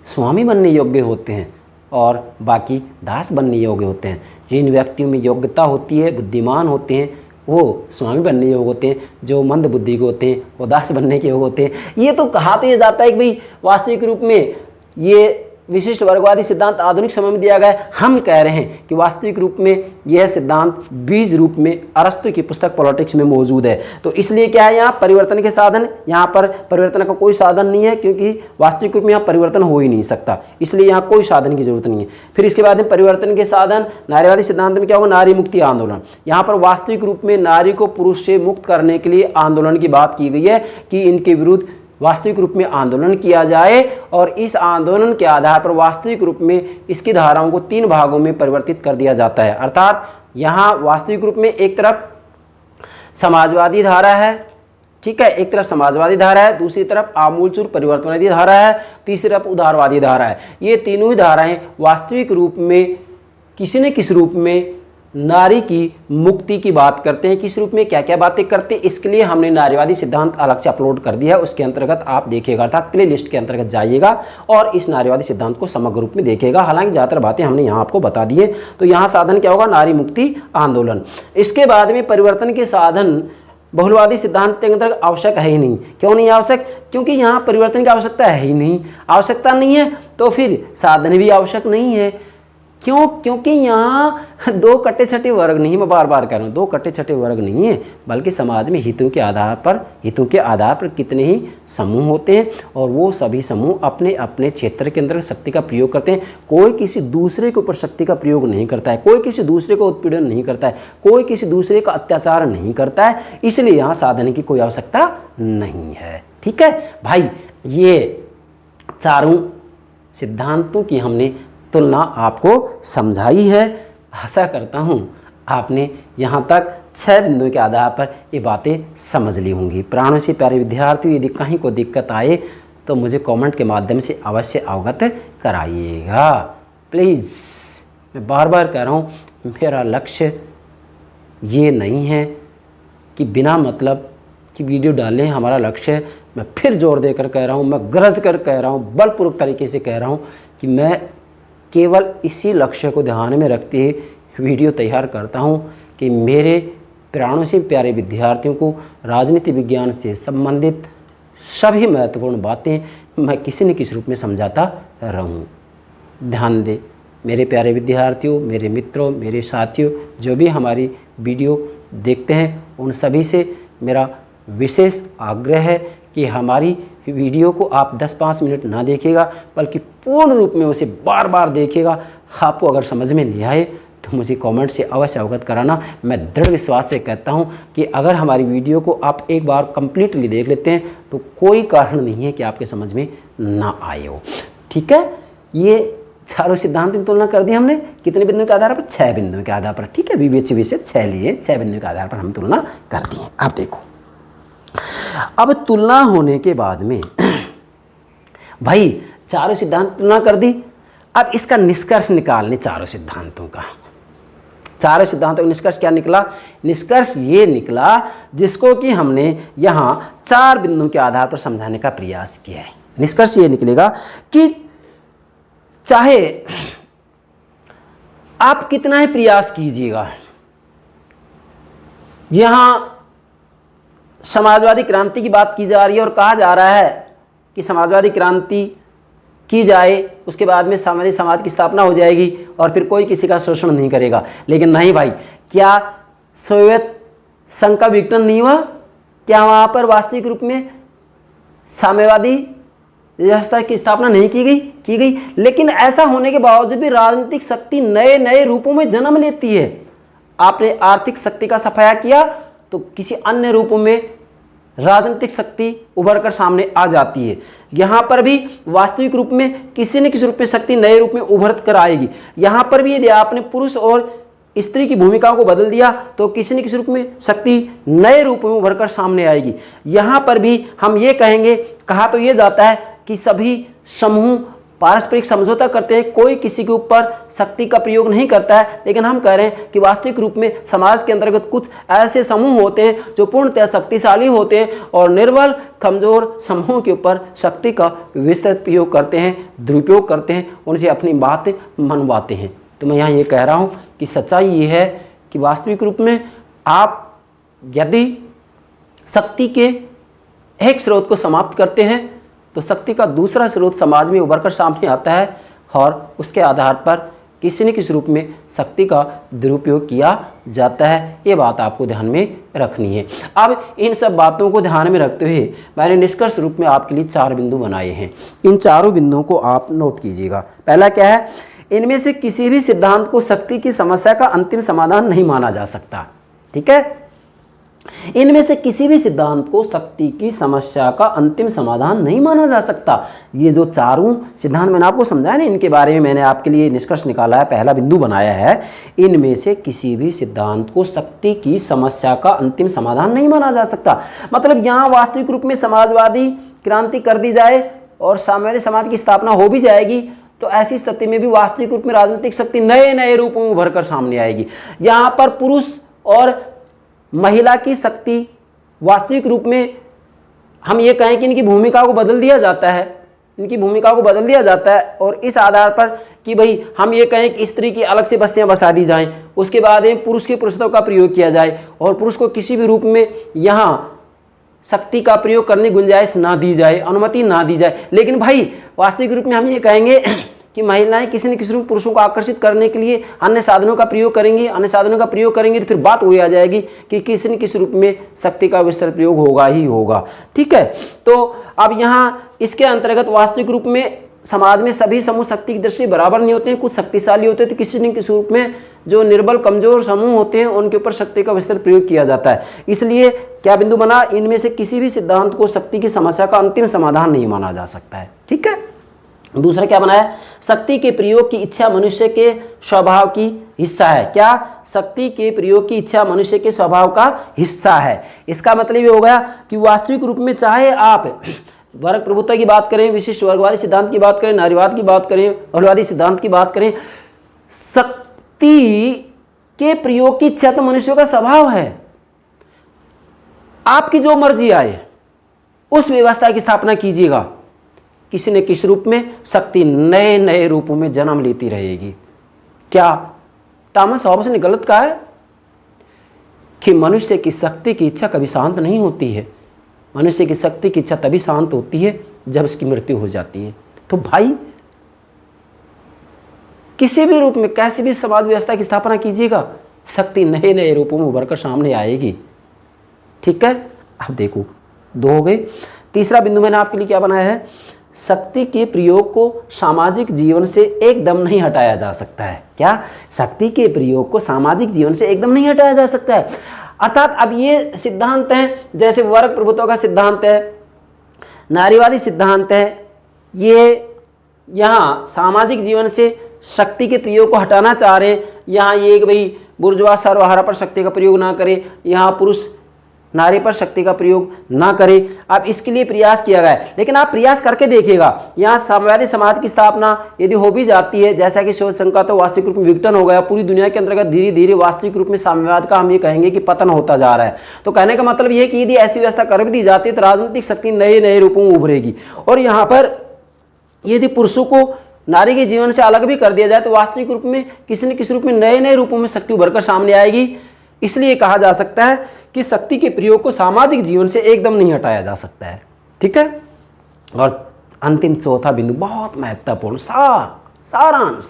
स्वामी बनने योग्य होते हैं और बाकी दास बनने योग्य होते हैं। जिन व्यक्तियों में योग्यता होती है, बुद्धिमान होते हैं, वो स्वामी बनने के योग होते हैं, जो मंद बुद्धि के होते हैं वो दास बनने के योग होते हैं। ये तो कहा तो ये जाता है कि भाई वास्तविक रूप में ये विशिष्ट वर्गवादी सिद्धांत आधुनिक समय में दिया गया है। हम कह रहे हैं कि वास्तविक रूप में यह सिद्धांत बीज रूप में अरस्तु की पुस्तक पॉलिटिक्स में मौजूद है। तो इसलिए क्या है, यहाँ परिवर्तन के साधन, यहाँ पर परिवर्तन का कोई साधन नहीं है, क्योंकि वास्तविक रूप में यहाँ परिवर्तन हो ही नहीं सकता, इसलिए यहाँ कोई साधन की जरूरत नहीं है। फिर इसके बाद में परिवर्तन के साधन नारीवादी सिद्धांत में क्या होगा, नारी मुक्ति आंदोलन। यहाँ पर वास्तविक रूप में नारी को पुरुष से मुक्त करने के लिए आंदोलन की बात की गई है कि इनके विरुद्ध वास्तविक रूप में आंदोलन किया जाए, और इस आंदोलन के आधार पर वास्तविक रूप में इसकी धाराओं को 3 भागों में परिवर्तित कर दिया जाता है। अर्थात यहाँ वास्तविक रूप में एक तरफ समाजवादी धारा है, ठीक है, एक तरफ समाजवादी धारा है, दूसरी तरफ आमूलचूल परिवर्तनवादी धारा है, तीसरी तरफ उदारवादी धारा है। ये तीनों ही धाराएं वास्तविक रूप में किसी न किसी रूप में नारी की मुक्ति की बात करते हैं। किस रूप में क्या क्या बातें करते हैं, इसके लिए हमने नारीवादी सिद्धांत अलग से अपलोड कर दिया है, उसके अंतर्गत आप देखिएगा, अर्थात प्ले लिस्ट के अंतर्गत जाइएगा और इस नारीवादी सिद्धांत को समग्र रूप में देखिएगा। हालांकि ज़्यादातर बातें हमने यहाँ आपको बता दी है। तो यहाँ साधन क्या होगा, नारी मुक्ति आंदोलन। इसके बाद में परिवर्तन के साधन बहुलवादी सिद्धांत के अंतर्गत आवश्यक है ही नहीं। क्यों नहीं आवश्यक, क्योंकि यहाँ परिवर्तन की आवश्यकता है ही नहीं, आवश्यकता नहीं है तो फिर साधन भी आवश्यक नहीं है। क्यों, क्योंकि यहाँ 2 कट्टे छठे वर्ग नहीं, मैं बार बार कह रहा हूँ 2 कट्टे छठे वर्ग नहीं है, बल्कि समाज में हितों के आधार पर कितने ही समूह होते हैं, और वो सभी समूह अपने अपने क्षेत्र के अंदर शक्ति का प्रयोग करते हैं। कोई किसी दूसरे के ऊपर शक्ति का प्रयोग नहीं करता है, कोई किसी दूसरे को उत्पीड़न नहीं करता है, कोई किसी दूसरे का अत्याचार नहीं करता है, इसलिए यहाँ साधन की कोई आवश्यकता नहीं है। ठीक है भाई, ये चारों सिद्धांतों की हमने तुलना आपको समझाई है। आशा करता हूँ आपने यहाँ तक 6 बिंदुओं के आधार पर ये बातें समझ ली होंगी। प्राणों से प्यारे विद्यार्थियों, यदि कहीं को दिक्कत आए तो मुझे कमेंट के माध्यम से अवश्य अवगत कराइएगा प्लीज़। मैं बार बार कह रहा हूँ, मेरा लक्ष्य ये नहीं है कि बिना मतलब की वीडियो डालें, हमारा लक्ष्य है, मैं फिर जोर देकर कह रहा हूँ, मैं गरज कर कह रहा हूँ, बलपूर्वक तरीके से कह रहा हूँ कि मैं केवल इसी लक्ष्य को ध्यान में रखते हुए वीडियो तैयार करता हूं कि मेरे प्राणों से प्यारे विद्यार्थियों को राजनीति विज्ञान से संबंधित सभी महत्वपूर्ण बातें मैं किसी न किसी रूप में समझाता रहूं। ध्यान दें मेरे प्यारे विद्यार्थियों, मेरे मित्रों, मेरे साथियों, जो भी हमारी वीडियो देखते हैं, उन सभी से मेरा विशेष आग्रह है कि हमारी वीडियो को आप 10-5 मिनट ना देखिएगा, बल्कि पूर्ण रूप में उसे बार बार देखिएगा। आपको अगर समझ में नहीं आए तो मुझे कमेंट से अवश्य अवगत कराना। मैं दृढ़ विश्वास से कहता हूं कि अगर हमारी वीडियो को आप एक बार कंप्लीटली देख लेते हैं तो कोई कारण नहीं है कि आपके समझ में ना आए हो। ठीक है, ये चारों सिद्धांत की तुलना कर दी हमने, कितने बिंदुओं के आधार पर, 6 बिंदुओं के आधार पर। ठीक है, विवेच्य से 6 लिए, 6 बिंदुओं के आधार पर हम तुलना कर दी है। आप देखो, अब तुलना होने के बाद में भाई चारों सिद्धांत तुलना कर दी, अब इसका निष्कर्ष निकालने चारों सिद्धांतों का। चारों सिद्धांतों का निष्कर्ष क्या निकला, निष्कर्ष ये निकला जिसको कि हमने यहाँ 4 बिंदुओं के आधार पर समझाने का प्रयास किया है। निष्कर्ष ये निकलेगा कि चाहे आप कितना ही प्रयास कीजिएगा, यहाँ समाजवादी क्रांति की बात की जा रही है और कहा जा रहा है कि समाजवादी क्रांति की जाए, उसके बाद में सामाजिक समाज की स्थापना हो जाएगी और फिर कोई किसी का शोषण नहीं करेगा। लेकिन नहीं भाई, क्या सोवियत संघ का विघटन नहीं हुआ? क्या वहाँ पर वास्तविक रूप में साम्यवादी व्यवस्था की स्थापना नहीं की गई? लेकिन ऐसा होने के बावजूद भी राजनीतिक शक्ति नए नए रूपों में जन्म लेती है। आपने आर्थिक शक्ति का सफाया किया तो किसी अन्य रूपों में राजनीतिक शक्ति उभर कर सामने आ जाती है। यहाँ पर भी वास्तविक रूप में किसी न किसी रूप में शक्ति नए रूप में उभर कर आएगी। यहाँ पर भी यदि आपने पुरुष और स्त्री की भूमिकाओं को बदल दिया तो किसी न किसी रूप में शक्ति नए रूप में उभर कर सामने आएगी। यहाँ पर भी हम ये कहेंगे, कहा तो ये जाता है कि सभी समूह पारस्परिक समझौता करते हैं, कोई किसी के ऊपर शक्ति का प्रयोग नहीं करता है। लेकिन हम कह रहे हैं कि वास्तविक रूप में समाज के अंतर्गत कुछ ऐसे समूह होते हैं जो पूर्णतः शक्तिशाली होते हैं और निर्बल कमजोर समूह के ऊपर शक्ति का विस्तृत प्रयोग करते हैं, दुरुपयोग करते हैं, उनसे अपनी बात मनवाते हैं। तो मैं यहाँ ये कह रहा हूँ कि सच्चाई ये है कि वास्तविक रूप में आप यदि शक्ति के एक स्रोत को समाप्त करते हैं तो शक्ति का दूसरा स्रोत समाज में उभर कर सामने आता है और उसके आधार पर किसी न किसी रूप में शक्ति का दुरुपयोग किया जाता है। ये बात आपको ध्यान में रखनी है। अब इन सब बातों को ध्यान में रखते हुए मैंने निष्कर्ष रूप में आपके लिए 4 बिंदु बनाए हैं। इन चारों बिंदुओं को आप नोट कीजिएगा। पहला क्या है, इनमें से किसी भी सिद्धांत को शक्ति की समस्या का अंतिम समाधान नहीं माना जा सकता। ठीक है, इनमें से किसी भी सिद्धांत को शक्ति की समस्या का अंतिम समाधान नहीं माना जा सकता। ये जो चारों सिद्धांत मैंने आपको समझाया ना, इनके बारे में मैंने आपके लिए निष्कर्ष निकाला है, पहला बिंदु बनाया है। इनमें से किसी भी सिद्धांत को शक्ति की समस्या का अंतिम समाधान नहीं माना जा सकता। मतलब यहाँ वास्तविक रूप में समाजवादी क्रांति कर दी जाए और साम्यवादी समाज की स्थापना हो भी जाएगी तो ऐसी स्थिति में भी वास्तविक रूप में राजनीतिक शक्ति नए नए रूपों में उभर कर सामने आएगी। यहाँ पर पुरुष और महिला की शक्ति वास्तविक रूप में हम ये कहें कि इनकी भूमिका को बदल दिया जाता है, इनकी भूमिका को बदल दिया जाता है और इस आधार पर कि भाई हम ये कहें कि स्त्री की अलग से बस्तियां बसा दी जाएं, उसके बाद में पुरुष की पुरुषत्व का प्रयोग किया जाए और पुरुष को किसी भी रूप में यहाँ शक्ति का प्रयोग करने की गुंजाइश ना दी जाए, अनुमति ना दी जाए। लेकिन भाई वास्तविक रूप में हम ये कहेंगे कि महिलाएं किसी न किसी रूप पुरुषों को आकर्षित करने के लिए अन्य साधनों का प्रयोग करेंगी, अन्य साधनों का प्रयोग करेंगी तो फिर बात वही आ जाएगी कि किसी न किसी रूप में शक्ति का विस्तृत प्रयोग होगा ही होगा। ठीक है, तो अब यहाँ इसके अंतर्गत वास्तविक रूप में समाज में सभी समूह शक्ति की दृष्टि बराबर नहीं होते हैं, कुछ शक्तिशाली होते हैं तो किसी न किसी रूप में जो निर्बल कमजोर समूह होते हैं उनके ऊपर शक्ति का विस्तृत प्रयोग किया जाता है। इसलिए क्या बिंदु बना, इनमें से किसी भी सिद्धांत को शक्ति की समस्या का अंतिम समाधान नहीं माना जा सकता है। ठीक है, दूसरा क्या बनाया, शक्ति के प्रयोग की इच्छा मनुष्य के स्वभाव की हिस्सा है। क्या, शक्ति के प्रयोग की इच्छा मनुष्य के स्वभाव का हिस्सा है। इसका मतलब ये हो गया कि वास्तविक रूप में चाहे आप वर्ग प्रभुत्व की बात करें, विशिष्ट वर्गवादी सिद्धांत की बात करें, नारीवाद की बात करें, बहुलवादी सिद्धांत की बात करें, शक्ति के प्रयोग की इच्छा तो मनुष्य का स्वभाव है। आपकी जो मर्जी आए उस व्यवस्था की स्थापना कीजिएगा, किसी न किसी रूप में शक्ति नए नए रूपों में जन्म लेती रहेगी। क्या थॉमस हॉब्स ने गलत कहा है कि मनुष्य की शक्ति की इच्छा कभी शांत नहीं होती है? मनुष्य की शक्ति की इच्छा तभी शांत होती है जब उसकी मृत्यु हो जाती है। तो भाई किसी भी रूप में कैसी भी समाज व्यवस्था की स्थापना कीजिएगा, शक्ति नए नए रूपों में उभर कर सामने आएगी। ठीक है, अब देखो 2 हो गए। तीसरा बिंदु मैंने आपके लिए क्या बनाया है, शक्ति के प्रयोग को सामाजिक जीवन से एकदम नहीं हटाया जा सकता है। क्या, शक्ति के प्रयोग को सामाजिक जीवन से एकदम नहीं हटाया जा सकता है। अर्थात अब ये सिद्धांत हैं, जैसे वर्ग प्रभुत्व का सिद्धांत है, नारीवादी सिद्धांत है, ये यहाँ सामाजिक जीवन से शक्ति के प्रयोग को हटाना चाह रहे हैं। यहाँ ये कि भाई बुर्जुआ सर्वहारा पर शक्ति का प्रयोग ना करे, यहाँ पुरुष नारी पर शक्ति का प्रयोग ना करे। अब इसके लिए प्रयास किया गया है, लेकिन आप प्रयास करके देखिएगा, यहाँ साम्यवादी समाज की स्थापना यदि हो भी जाती है, जैसा कि शोध संख्या तो वास्तविक रूप में विघटन हो गया पूरी दुनिया के अंतर्गत, धीरे धीरे वास्तविक रूप में साम्यवाद का हम ये कहेंगे कि पतन होता जा रहा है। तो कहने का मतलब ये कि यदि ऐसी व्यवस्था कर भी दी जाती है तो राजनीतिक शक्ति नए नए रूपों में उभरेगी। और यहाँ पर यदि पुरुषों को नारी के जीवन से अलग भी कर दिया जाए तो वास्तविक रूप में किसी न किसी रूप में नए नए रूपों में शक्ति उभर कर सामने आएगी। इसलिए कहा जा सकता है कि शक्ति के प्रयोग को सामाजिक जीवन से एकदम नहीं हटाया जा सकता है। ठीक है, और अंतिम चौथा बिंदु बहुत महत्वपूर्ण, सारांश,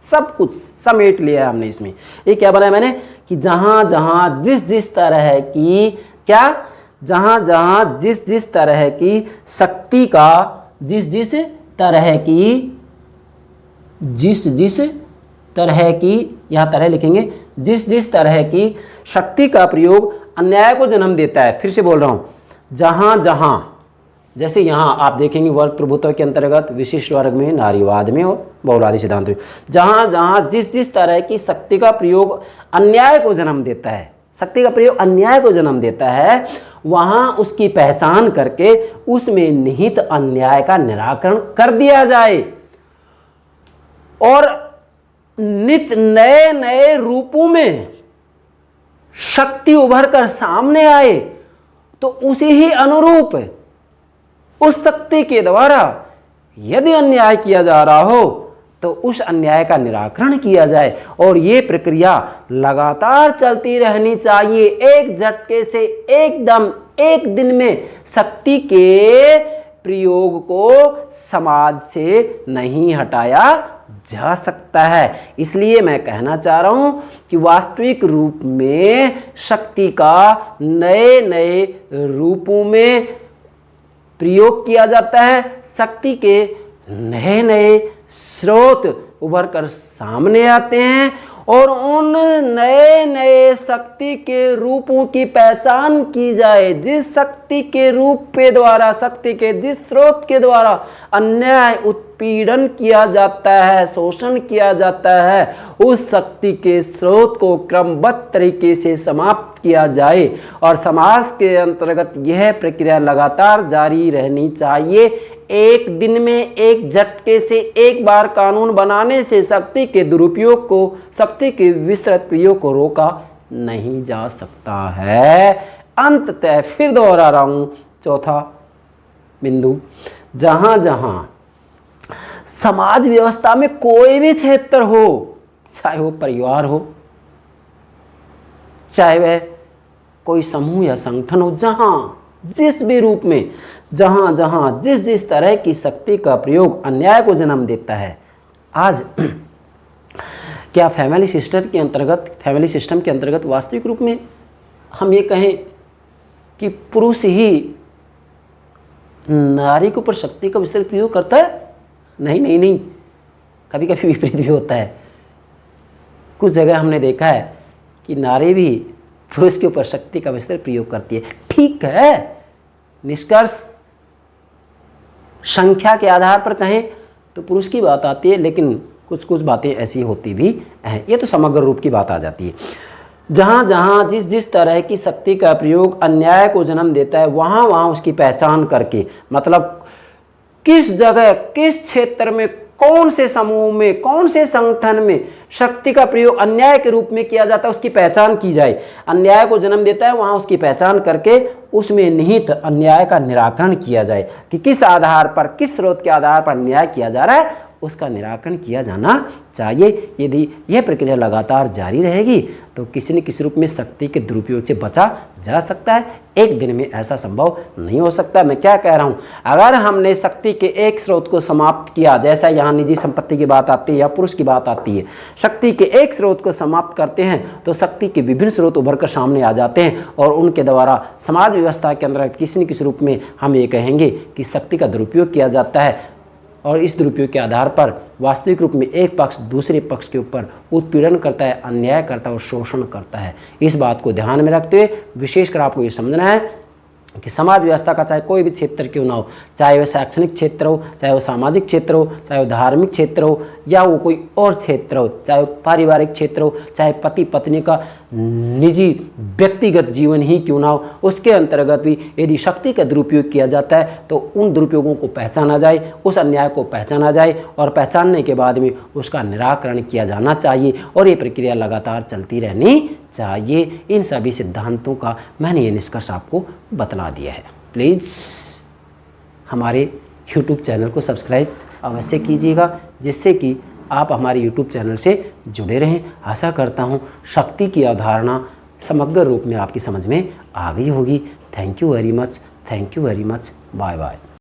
सब कुछ समेट लिया है हमने इसमें। ये क्या बनाया मैंने कि जहां जहां जिस जिस तरह की क्या, जहां जहां जिस जिस तरह की शक्ति का जिस जिस तरह की यहाँ तरह लिखेंगे, जिस जिस तरह की शक्ति का प्रयोग अन्याय को जन्म देता है। फिर से बोल रहा हूँ, जहाँ जहाँ, जैसे यहाँ आप देखेंगे वर्ग प्रभुत्व के अंतर्गत विशिष्ट वर्ग में, नारीवाद में और बहुलवादी सिद्धांत में, जहाँ जहाँ जिस जिस तरह की शक्ति का प्रयोग अन्याय को जन्म देता है, शक्ति का प्रयोग अन्याय को जन्म देता है, वहाँ उसकी पहचान करके उसमें निहित अन्याय का निराकरण कर दिया जाए और नित नए नए रूपों में शक्ति उभर कर सामने आए, तो उसी ही अनुरूप उस शक्ति के द्वारा यदि अन्याय किया जा रहा हो तो उस अन्याय का निराकरण किया जाए। और ये प्रक्रिया लगातार चलती रहनी चाहिए। एक झटके से एकदम एक दिन में शक्ति के प्रयोग को समाज से नहीं हटाया जा सकता है। इसलिए मैं कहना चाह रहा हूं कि वास्तविक रूप में शक्ति का नए नए रूपों में प्रयोग किया जाता है। शक्ति के नए नए स्रोत उभर कर सामने आते हैं और उन नए नए शक्ति के रूपों की पहचान की जाए। जिस शक्ति के रूप के द्वारा, शक्ति के जिस स्रोत के द्वारा अन्याय, उत्पीड़न किया जाता है, शोषण किया जाता है, उस शक्ति के स्रोत को क्रमबद्ध तरीके से समाप्त किया जाए। और समाज के अंतर्गत यह प्रक्रिया लगातार जारी रहनी चाहिए। एक दिन में एक झटके से एक बार कानून बनाने से शक्ति के दुरुपयोग को, शक्ति के विस्तृत प्रयोग को रोका नहीं जा सकता है। अंततः फिर दोहरा रहा हूं, चौथा बिंदु, जहां जहां समाज व्यवस्था में कोई भी क्षेत्र हो, चाहे वो परिवार हो, चाहे वह कोई समूह या संगठन हो, जहां जिस भी रूप में, जहां जहां जिस जिस तरह की शक्ति का प्रयोग अन्याय को जन्म देता है। आज क्या फैमिली सिस्टम के अंतर्गत वास्तविक रूप में हम ये कहें कि पुरुष ही नारी के ऊपर शक्ति का विस्तृत प्रयोग करता है? नहीं, कभी कभी विपरीत भी होता है। कुछ जगह हमने देखा है कि नारी भी पुरुष के ऊपर शक्ति का विस्तृत प्रयोग करती है। ठीक है, निष्कर्ष संख्या के आधार पर कहें तो पुरुष की बात आती है, लेकिन कुछ कुछ बातें ऐसी होती भी हैं। ये तो समग्र रूप की बात आ जाती है। जहाँ जहाँ जिस जिस तरह की शक्ति का प्रयोग अन्याय को जन्म देता है, वहाँ वहाँ उसकी पहचान करके, मतलब किस जगह, किस क्षेत्र में, कौन से समूह में, कौन से संगठन में शक्ति का प्रयोग अन्याय के रूप में किया जाता है, उसकी पहचान की जाए। अन्याय को जन्म देता है, वहाँ उसकी पहचान करके उसमें निहित अन्याय का निराकरण किया जाए कि किस आधार पर, किस स्रोत के आधार पर अन्याय किया जा रहा है, उसका निराकरण किया जाना चाहिए। यदि यह प्रक्रिया लगातार जारी रहेगी तो किसी न किसी रूप में शक्ति के दुरुपयोग से बचा जा सकता है। एक दिन में ऐसा संभव नहीं हो सकता। मैं क्या कह रहा हूँ, अगर हमने शक्ति के एक स्रोत को समाप्त किया, जैसा यहाँ निजी संपत्ति की बात आती है या पुरुष की बात आती है, शक्ति के एक स्रोत को समाप्त करते हैं तो शक्ति के विभिन्न स्रोत उभर कर सामने आ जाते हैं और उनके द्वारा समाज व्यवस्था के अंदर किसी न किसी रूप में हम ये कहेंगे कि शक्ति का दुरुपयोग किया जाता है। और इस दुरुपयोग के आधार पर वास्तविक रूप में एक पक्ष दूसरे पक्ष के ऊपर उत्पीड़न करता है, अन्याय करता है और शोषण करता है। इस बात को ध्यान में रखते हुए विशेषकर आपको ये समझना है कि समाज व्यवस्था का चाहे कोई भी क्षेत्र क्यों ना हो, चाहे वह शैक्षणिक क्षेत्र हो, चाहे वो सामाजिक क्षेत्र हो, चाहे वो धार्मिक क्षेत्र हो या वो कोई और क्षेत्र हो, चाहे वो पारिवारिक क्षेत्र हो, चाहे पति पत्नी का निजी व्यक्तिगत जीवन ही क्यों ना हो, उसके अंतर्गत भी यदि शक्ति का दुरुपयोग किया जाता है तो उन दुरुपयोगों को पहचाना जाए, उस अन्याय को पहचाना जाए और पहचानने के बाद में उसका निराकरण किया जाना चाहिए और ये प्रक्रिया लगातार चलती रहनी चाहिए। इन सभी सिद्धांतों का मैंने ये निष्कर्ष आपको बतला दिया है। प्लीज़ हमारे YouTube चैनल को सब्सक्राइब अवश्य कीजिएगा, जिससे कि आप हमारे YouTube चैनल से जुड़े रहें। आशा करता हूँ शक्ति की अवधारणा समग्र रूप में आपकी समझ में आ गई होगी। Thank you very much. Bye bye.